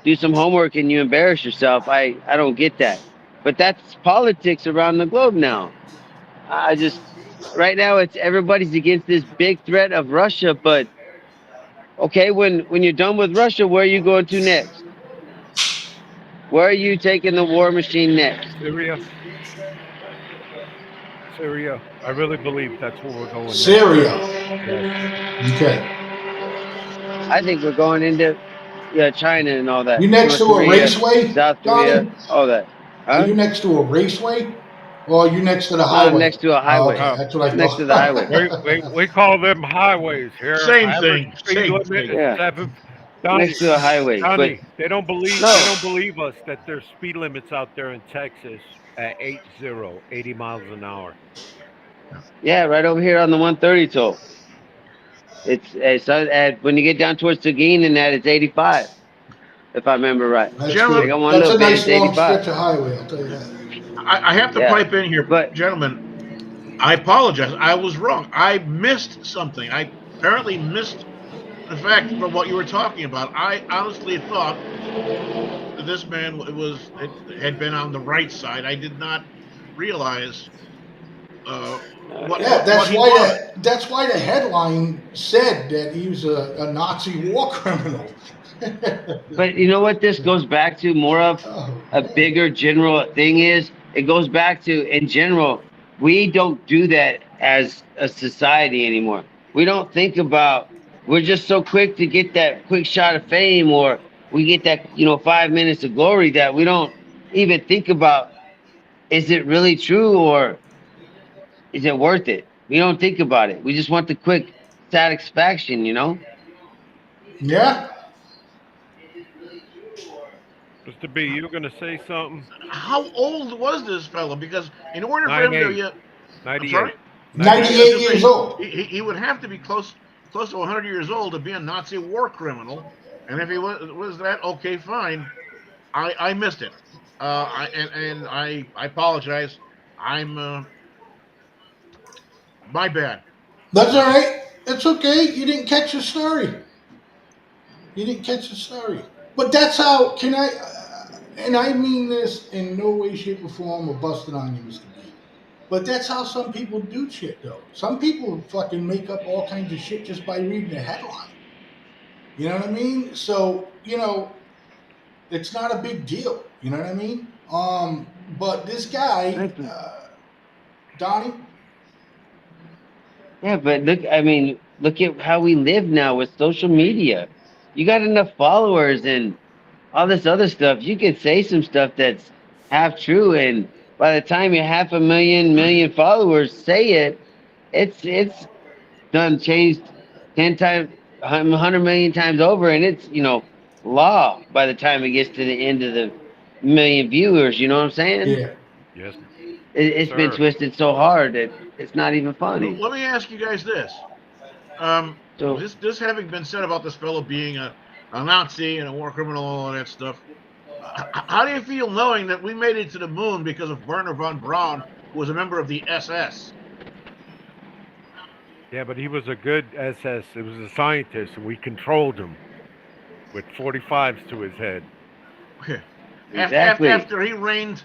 do some homework and you embarrass yourself. I don't get that. But that's politics around the globe now. I just, right now, it's everybody's against this big threat of Russia. But okay, when you're done with Russia, where are you going to next? Where are you taking the war machine next? Syria, Syria. I really believe that's where we're going next. Syria. Yes. Okay. I think we're going into China and all that. You next North to a Korea, raceway, South Korea, Donnie? all that. Are Huh? you next to a raceway? Or are you next to the No, I'm highway? next to a Oh, highway. okay, Uh, that's what I I'm next to the highway. thought. we call them highways here. Same Average thing. speed Same limit thing. is Yeah, seven. next Donnie, to a highway. But Donnie, they no, don't believe us that there's speed limits out there in Texas at 80 miles an hour. yeah, right over here on the 130 toll. When you get down towards Seguin and that, it's 85, if I remember right. That's They Gentlemen, good. got one That's little a bit, nice it's long 85. stretch of highway, I'll tell you that. I have to Yeah, pipe in here. but Gentlemen, I apologize. I was wrong. I missed something. I apparently missed the fact from what you were talking about. I honestly thought that this man had been on the right side. I did not realize Yeah, what he was. that's why the headline said that he was a Nazi war criminal. But you know what this goes back to more of Oh a man. bigger general thing is it goes back to in general, we don't do that as a society anymore. We don't think about we're just so quick to get that quick shot of fame or we get that, 5 minutes of glory that we don't even think about is it really true or is it worth it? We don't think about it. We just want the quick satisfaction. Yeah. Mr. B, you were gonna say something? How old was this fellow? Because in order for him to 98, be I'm sorry. 98, 98. I 98. was 98 going to years say old. he would have to be close to 100 years old to be a Nazi war criminal. And if he was that, okay, fine. I missed it. I apologize. I'm my bad. That's all right. It's okay. You didn't catch the story. You didn't catch the story. But that's how, and I mean this in no way, shape, or form or busting on you, Mr. B. But that's how some people do shit, though. Some people fucking make up all kinds of shit just by reading the headline. You know what I mean? So, it's not a big deal. You know what I mean? But this guy, Right, but Donnie, yeah, but look at how we live now with social media. You got enough followers and all this other stuff. You could say some stuff that's half true, and by the time you half a million followers say it, it's done changed 10 times, 100 million times over, and it's law by the time it gets to the end of the million viewers. You know what I'm saying? yeah. Yes, It's been sir. twisted so hard that it's not even funny. Let me ask you guys this. So This having been said about this fellow being a Nazi and a war criminal and all that stuff, how do you feel knowing that we made it to the moon because of Werner von Braun, who was a member of the SS? Yeah, but he was a good SS. He was a scientist, and we controlled him. with 45s to his head. Okay. Exactly. After he rained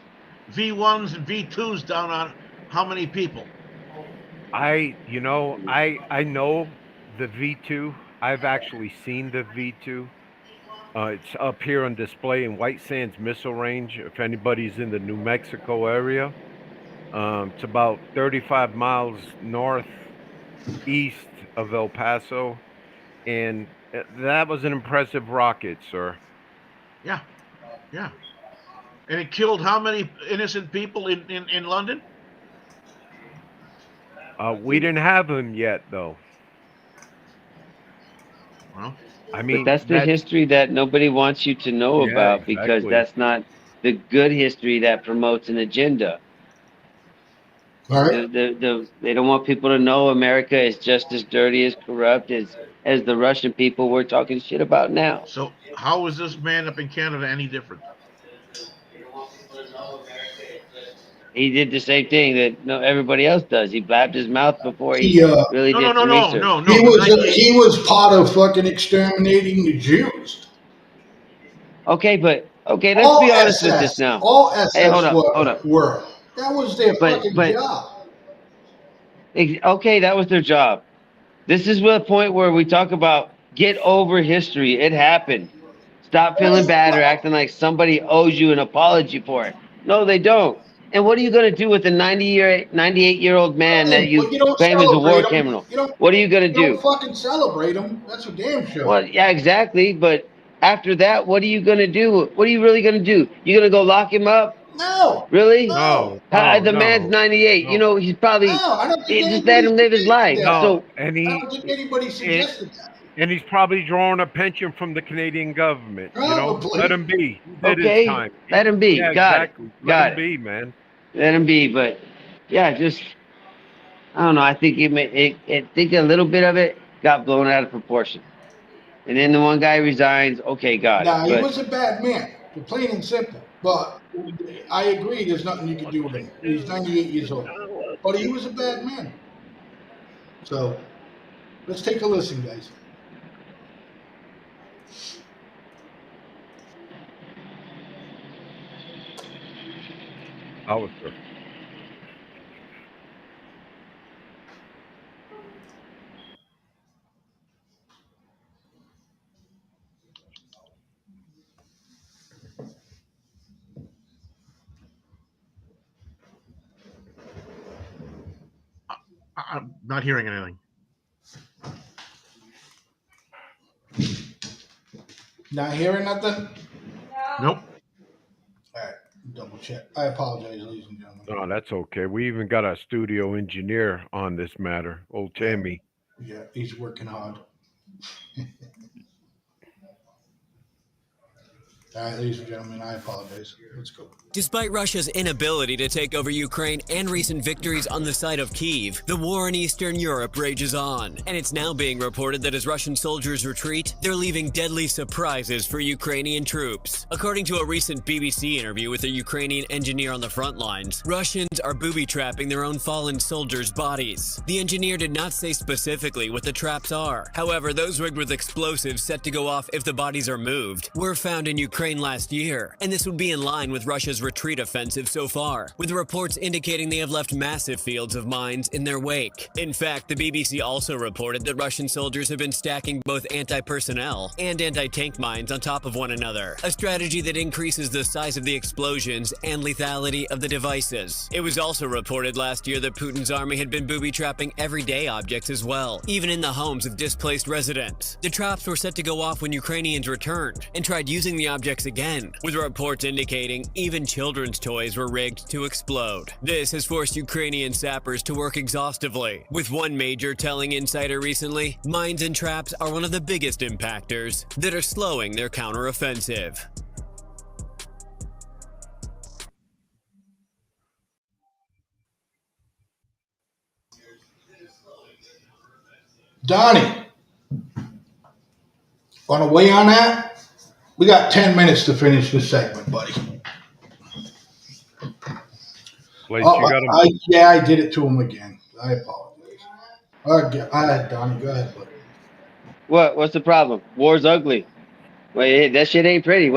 V1s and V2s down on how many people? I know the V2. I've actually seen the V2. It's up here on display in White Sands Missile Range. If anybody's in the New Mexico area, it's about 35 miles northeast of El Paso, and that was an impressive rocket, sir. Yeah, yeah. And it killed how many innocent people in London? We didn't have him yet, though. Well, I But mean, that's the history that nobody wants you to know Yeah, about because exactly. that's not the good history that promotes an agenda. All right. They don't want people to know America is just as dirty, as corrupt as the Russian people we're talking shit about now. So how is this man up in Canada any different? He did the same thing that everybody else does. He blabbed his mouth before he He really No, did no, no, some no, research. no, he no. was he was part of fucking exterminating the Jews. Okay, but let's All be honest with this SS, now. all Hey, hold SS up. were. That was their But fucking job. okay, that was their job. This is the point where we talk about get over history. It happened. Stop feeling bad or acting like somebody owes you an apology for it. No, they don't. And what are you going to do with a 98-year-old man that you But you don't claim is a war celebrate them. criminal? What are you going to You don't do? fucking celebrate them. That's for damn sure. Well, yeah, exactly. But after that, what are you going to do? What are you really going to do? You going to go lock him up? No. Really? No. The man's 98. No. He's probably No, I don't think just let anybody him live his life. suggested that. So and I don't think anybody suggested that. and he's probably drawing a pension from the Canadian government. Probably. Let him be. He did okay, his time. let him be. Yeah, Got exactly. it. Let Got him it. be, man. Let him be. But yeah, just I don't know. I think I think a little bit of it got blown out of proportion. And then the one guy resigns. Okay, got it. Nah, he But was a bad man, plain and simple. But I agree, there's nothing you can do with him. He's 98 years old. But he was a bad man. So let's take a listen, guys. Alistair. I'm not hearing anything. Not hearing nothing? Nope. All right, double check. I apologize, ladies and gentlemen. No, that's okay. We even got a studio engineer on this matter, old Tammy. Yeah, he's working hard. All right, ladies and gentlemen, I apologize. Let's go. Despite Russia's inability to take over Ukraine and recent victories on the side of Kyiv, the war in Eastern Europe rages on. And it's now being reported that as Russian soldiers retreat, they're leaving deadly surprises for Ukrainian troops. According to a recent BBC interview with a Ukrainian engineer on the front lines, Russians are booby-trapping their own fallen soldiers' bodies. The engineer did not say specifically what the traps are. However, those rigged with explosives set to go off if the bodies are moved were found in Ukraine last year, and this would be in line with Russia's retreat offensive so far, with reports indicating they have left massive fields of mines in their wake. In fact, the BBC also reported that Russian soldiers have been stacking both anti-personnel and anti-tank mines on top of one another, a strategy that increases the size of the explosions and lethality of the devices. It was also reported last year that Putin's army had been booby-trapping everyday objects as well, even in the homes of displaced residents. The traps were set to go off when Ukrainians returned and tried using the objects again, with reports indicating even children's toys were rigged to explode. This has forced Ukrainian sappers to work exhaustively, with one major telling Insider recently, mines and traps are one of the biggest impactors that are slowing their counteroffensive. Donnie, want to weigh on that? We got 10 minutes to finish this segment, buddy. Yeah, I did it to him again. I apologize. All right, Donnie, go ahead, buddy. What's the problem? War's ugly. Well, that shit ain't pretty.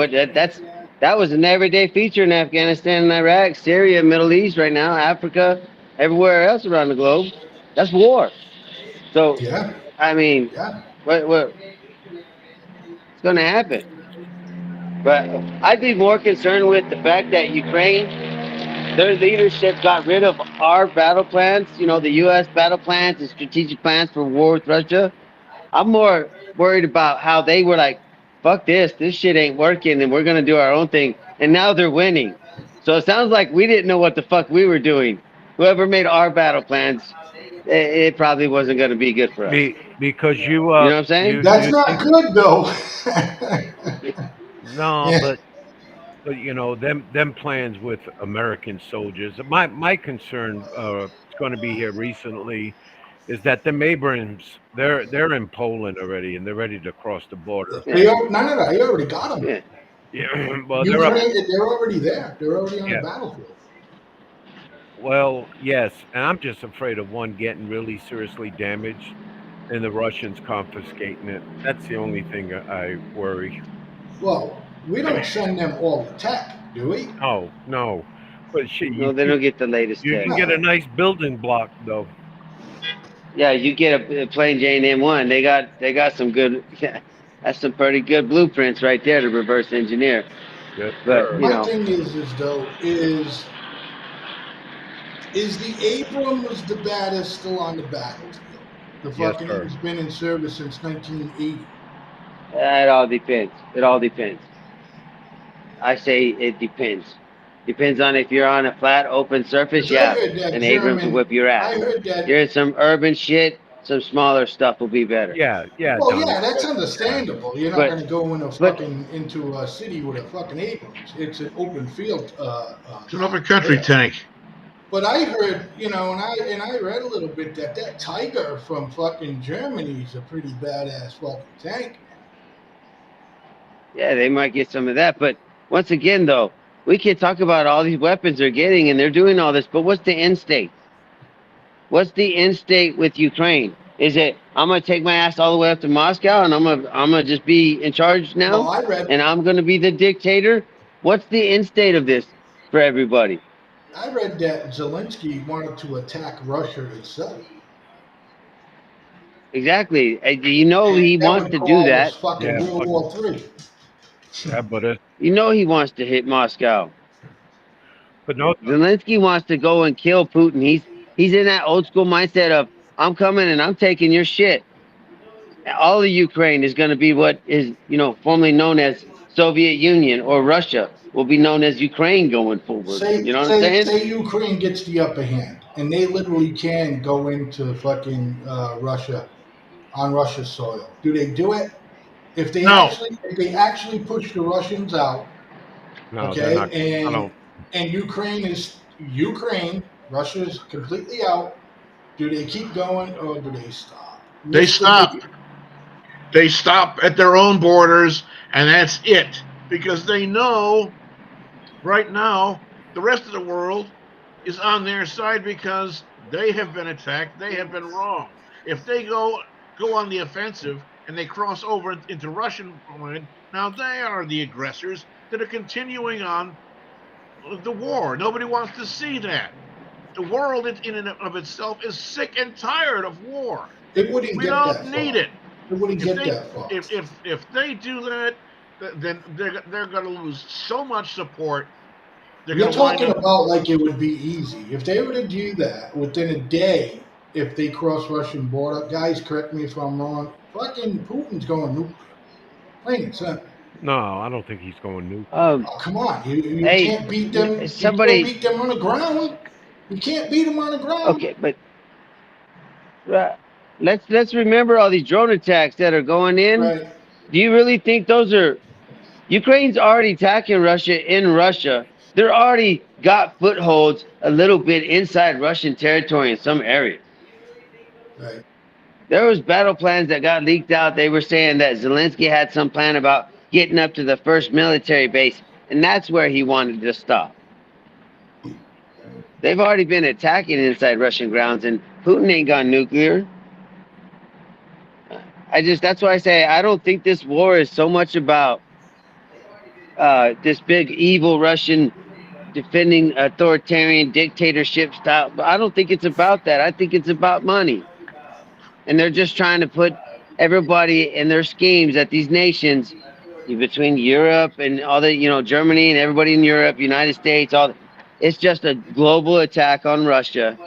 That was an everyday feature in Afghanistan and Iraq, Syria, Middle East right now, Africa, everywhere else around the globe. That's war. So, Yeah, I mean, yeah. what's going to happen? But I'd be more concerned with the fact that Ukraine, their leadership got rid of our battle plans, the U.S. battle plans and strategic plans for war with Russia. I'm more worried about how they were like, fuck this shit ain't working, and we're going to do our own thing. And now they're winning. So it sounds like we didn't know what the fuck we were doing. Whoever made our battle plans, it probably wasn't going to be good for us. Because You know what I'm saying? That's you not think good though. no, Yeah. but them plans with American soldiers. My concern is going to be here recently is that the Abrams they're in Poland already and they're ready to cross the border. Yeah. No. He already got them. Yeah. Yeah, well they're up. Ukraine, they're already there. They're already on the Yeah, battlefield. well yes, and I'm just afraid of one getting really seriously damaged and the Russians confiscating it. That's the only thing I worry. Well, we don't send them all the tech, do we? Oh no, but shit, No, they don't get the latest you tech. can get a No. nice building block though. Yeah, you get a plain Jane M1. They got some good. Yeah, that's some pretty good blueprints right there to reverse engineer. Yes, But sir. you My know, thing is though, is the Abrams the baddest still on the battlefield? The Yes, fucking sir. thing's been in service since 1980. it all depends. It all depends. I say it depends. Depends on if you're on a flat open surface. Because I Yeah, heard that an Abrams will German, whip your I ass. heard that. You're in some urban shit. Some smaller stuff will be better. Yeah, Well, Donnie. yeah, that's Yeah, understandable. You're not But going to go but into a city with a fucking Abrams. It's an open field It's an tank open country there. tank. But I heard, and I read a little bit that Tiger from fucking Germany is a pretty badass fucking tank, man. yeah, they might get some of that. But once again, though, we can talk about all these weapons they're getting and they're doing all this. But what's the end state? What's the end state with Ukraine? Is it I'm gonna take my ass all the way up to Moscow and I'm gonna just be in charge Well, now I read and I'm gonna be the dictator? What's the end state of this for everybody? I read that Zelensky wanted to attack Russia itself, Exactly. You know and he that wants would to do cause that. fucking yeah, World but War Three. yeah, You know he wants to hit Moscow. no, Zelensky wants to go and kill Putin. He's in that old school mindset of I'm coming and I'm taking your shit. All of Ukraine is going to be what is formerly known as Soviet Union or Russia will be known as Ukraine going forward. Say You know what I'm say saying? say Ukraine gets the upper hand, and they literally can go into fucking Russia on Russia's soil. Do they do it? No, If they actually push the Russians out, no, they're okay, not. I don't. and Ukraine, Russia is completely out. Do they keep going or do they stop? they What's the stop. big? They stop at their own borders, and that's it. Because they know right now the rest of the world is on their side because they have been attacked. They have been wrong. If they go on the offensive and they cross over into Russian land, now they are the aggressors that are continuing on the war. Nobody wants to see that. The world in and of itself is sick and tired of war. It wouldn't We get don't that need far. it. It wouldn't If get they that far. if they do that, then they're going to lose so much support. They're You're going to wind talking up. about like it would be easy. If they were to do that within a day, if they cross Russian border, guys, correct me if I'm wrong, fucking Putin's going nuclear. Plain and simple. No, I don't think he's going nuke. Oh, come on. You Hey, can't beat them. You can't somebody. beat them on the ground. You can't beat them on the ground. Okay, but uh, let's remember all these drone attacks that are going in. Right. Do you really think those are Ukraine's already attacking Russia in Russia? They're already got footholds a little bit inside Russian territory in some areas. Right. There was battle plans that got leaked out. They were saying that Zelensky had some plan about getting up to the first military base, and that's where he wanted to stop. They've already been attacking inside Russian grounds, and Putin ain't gone nuclear. That's why I say I don't think this war is so much about this big evil Russian defending authoritarian dictatorship style. But I don't think it's about that. I think it's about money. And they're just trying to put everybody in their schemes that these nations between Europe and all the, Germany and everybody in Europe, United States, it's just a global attack on Russia.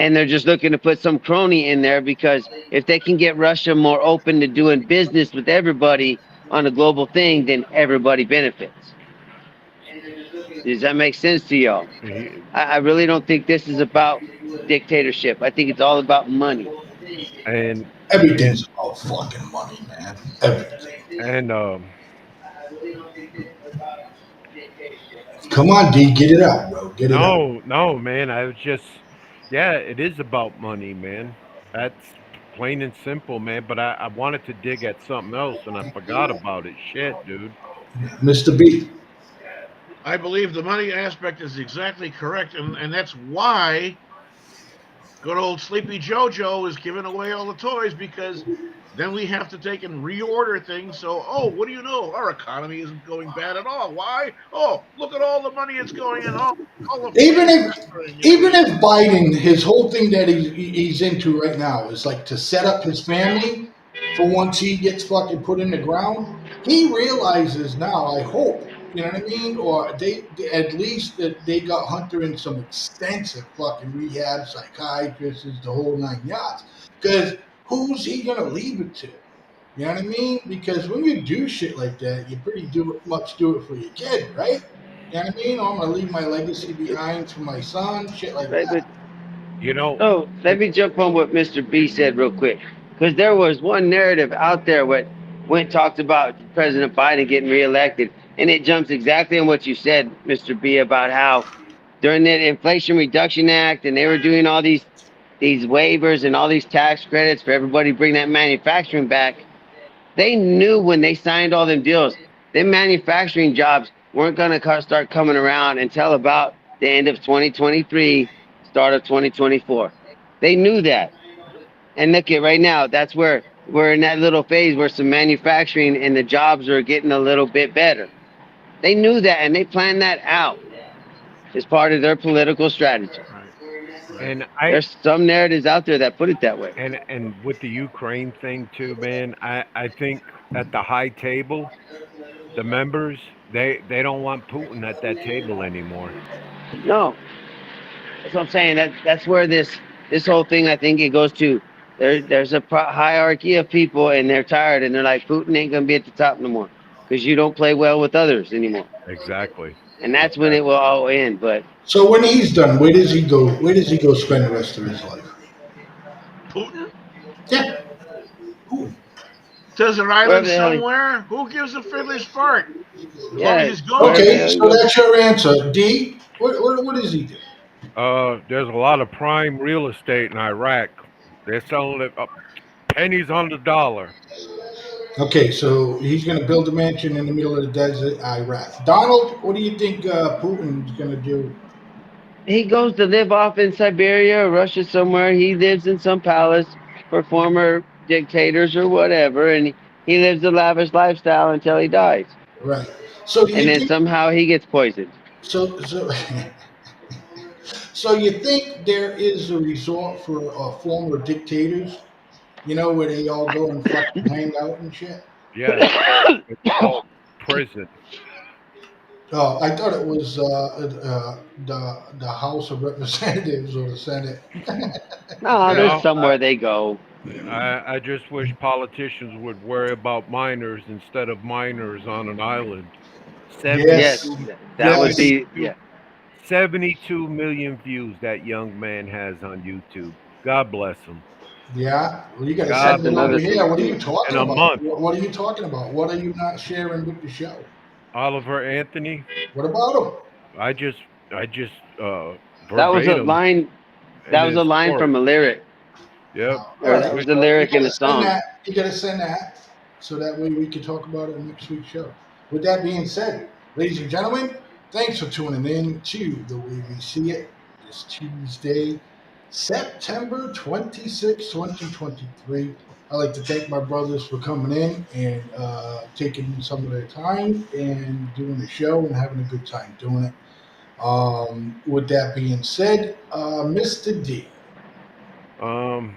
And they're just looking to put some crony in there because if they can get Russia more open to doing business with everybody on a global thing, then everybody benefits. Does that make sense to y'all? I really don't think this is about dictatorship. I think it's all about money. And everything's about fucking money, man. Everything. And Come on, D, get it out, bro. Get it out. no, man. I was just, yeah, it is about money, man. That's plain and simple, man. But I wanted to dig at something else and I forgot about it. Shit, dude. Mr. B. I believe the money aspect is exactly correct, and that's why good old Sleepy Jojo is giving away all the toys, because then we have to take and reorder things. So, what do you know? Our economy isn't going bad at all. Why? Oh, look at all the money it's going in. All the even if Biden, his whole thing that he's into right now is like to set up his family for once he gets fucking put in the ground. He realizes now, I hope, you know what I mean? Or they at least that they got Hunter in some extensive fucking rehab, psychiatrists, the whole 9 yards. Because who's he gonna leave it to? You know what I mean? Because when you do shit like that, you pretty much do it for your kid, right? You know what I mean? I'm gonna leave my legacy behind for my son, shit like that. But, Oh, let me jump on what Mr. B said real quick, because there was one narrative out there what talked about President Biden getting reelected, and it jumps exactly on what you said, Mr. B, about how during the Inflation Reduction Act, and they were doing all these waivers and all these tax credits for everybody to bring that manufacturing back. They knew when they signed all them deals, them manufacturing jobs weren't going to start coming around until about the end of 2023, start of 2024. They knew that. And look at right now, that's where we're in that little phase where some manufacturing and the jobs are getting a little bit better. They knew that and they planned that out as part of their political strategy. And there's some narratives out there that put it that way. And with the Ukraine thing too, man, I think at the high table, the members they don't want Putin at that table anymore. No, that's what I'm saying. That's where this whole thing, I think it goes to. There's a hierarchy of people, and they're tired, and they're like, Putin ain't gonna be at the top no more because you don't play well with others anymore. Exactly. And that's when it will all end. But so when he's done, where does he go? Where does he go spend the rest of his life? Putin? Yeah. Desert island somewhere? Who gives a fiddler's fart? As long as he's gone. Okay, so that's your answer. D, what does he do? There's a lot of prime real estate in Iraq. They're selling it pennies on the dollar. Okay, so he's going to build a mansion in the middle of the desert, Iraq. Donald, what do you think Putin's going to do? He goes to live off in Siberia or Russia somewhere. He lives in some palace for former dictators or whatever, and he lives a lavish lifestyle until he dies. Right. So and then somehow he gets poisoned. So you think there is a resort for former dictators? You know, where they all go and fucking hang out and shit? Yeah. It's called prison. Oh, I thought it was the House of Representatives or the Senate. No, there's somewhere they go. I just wish politicians would worry about minors instead of minors on an island. Yes, that would be, yeah. 72 million views that young man has on YouTube. God bless him. Yeah, well, you got to send them over here. What are you talking about? Month. What are you talking about? What are you not sharing with the show? Oliver Anthony. What about him? I just that was a line. That was a line from a lyric. Yep. It was a lyric in the song. You got to send that so that way we can talk about it in next week's show. With that being said, ladies and gentlemen, thanks for tuning in to The Way We See It this Tuesday. September 26, 2023. I'd like to thank my brothers for coming in and taking some of their time and doing the show and having a good time doing it. With that being said, Mr. D. I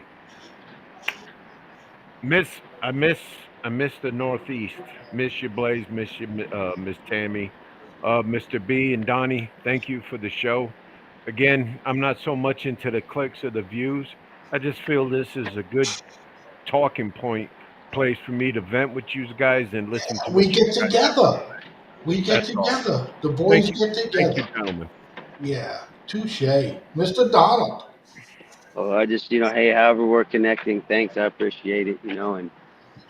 miss the Northeast. Miss you, Blaze. Miss you, Miss Tammy, Mr. B and Donnie. Thank you for the show. Again, I'm not so much into the clicks or the views. I just feel this is a good talking point place for me to vent with you guys and listen to We what you get guys have to together. say. We get That's all. together. The boys get together. Thank you, gentlemen. Yeah, touche. Mr. Donald. Oh, I just, hey, however we're connecting, thanks. I appreciate it, and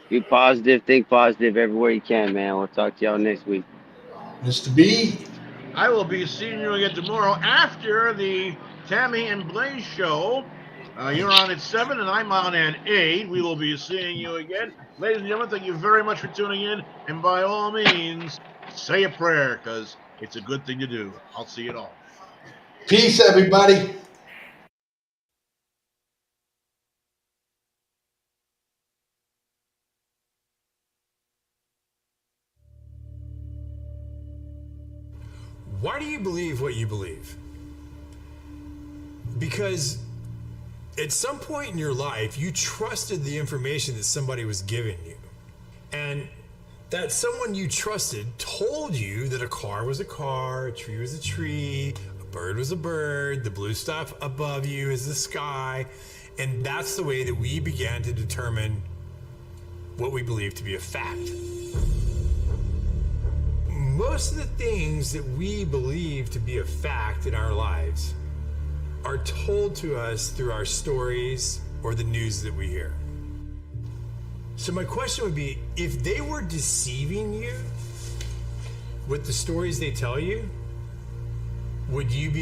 be positive, think positive everywhere you can, man. We'll talk to y'all next week. Mr. B. I will be seeing you again tomorrow after the Tammy and Blaze show. You're on at 7 and I'm on at 8. We will be seeing you again. Ladies and gentlemen, thank you very much for tuning in. And by all means, say a prayer because it's a good thing to do. I'll see it all. Peace, everybody. Why do you believe what you believe? Because at some point in your life, you trusted the information that somebody was giving you. And that someone you trusted told you that a car was a car, a tree was a tree, a bird was a bird, the blue stuff above you is the sky. And that's the way that we began to determine what we believe to be a fact. Most of the things that we believe to be a fact in our lives are told to us through our stories or the news that we hear. So my question would be, if they were deceiving you with the stories they tell you, would you be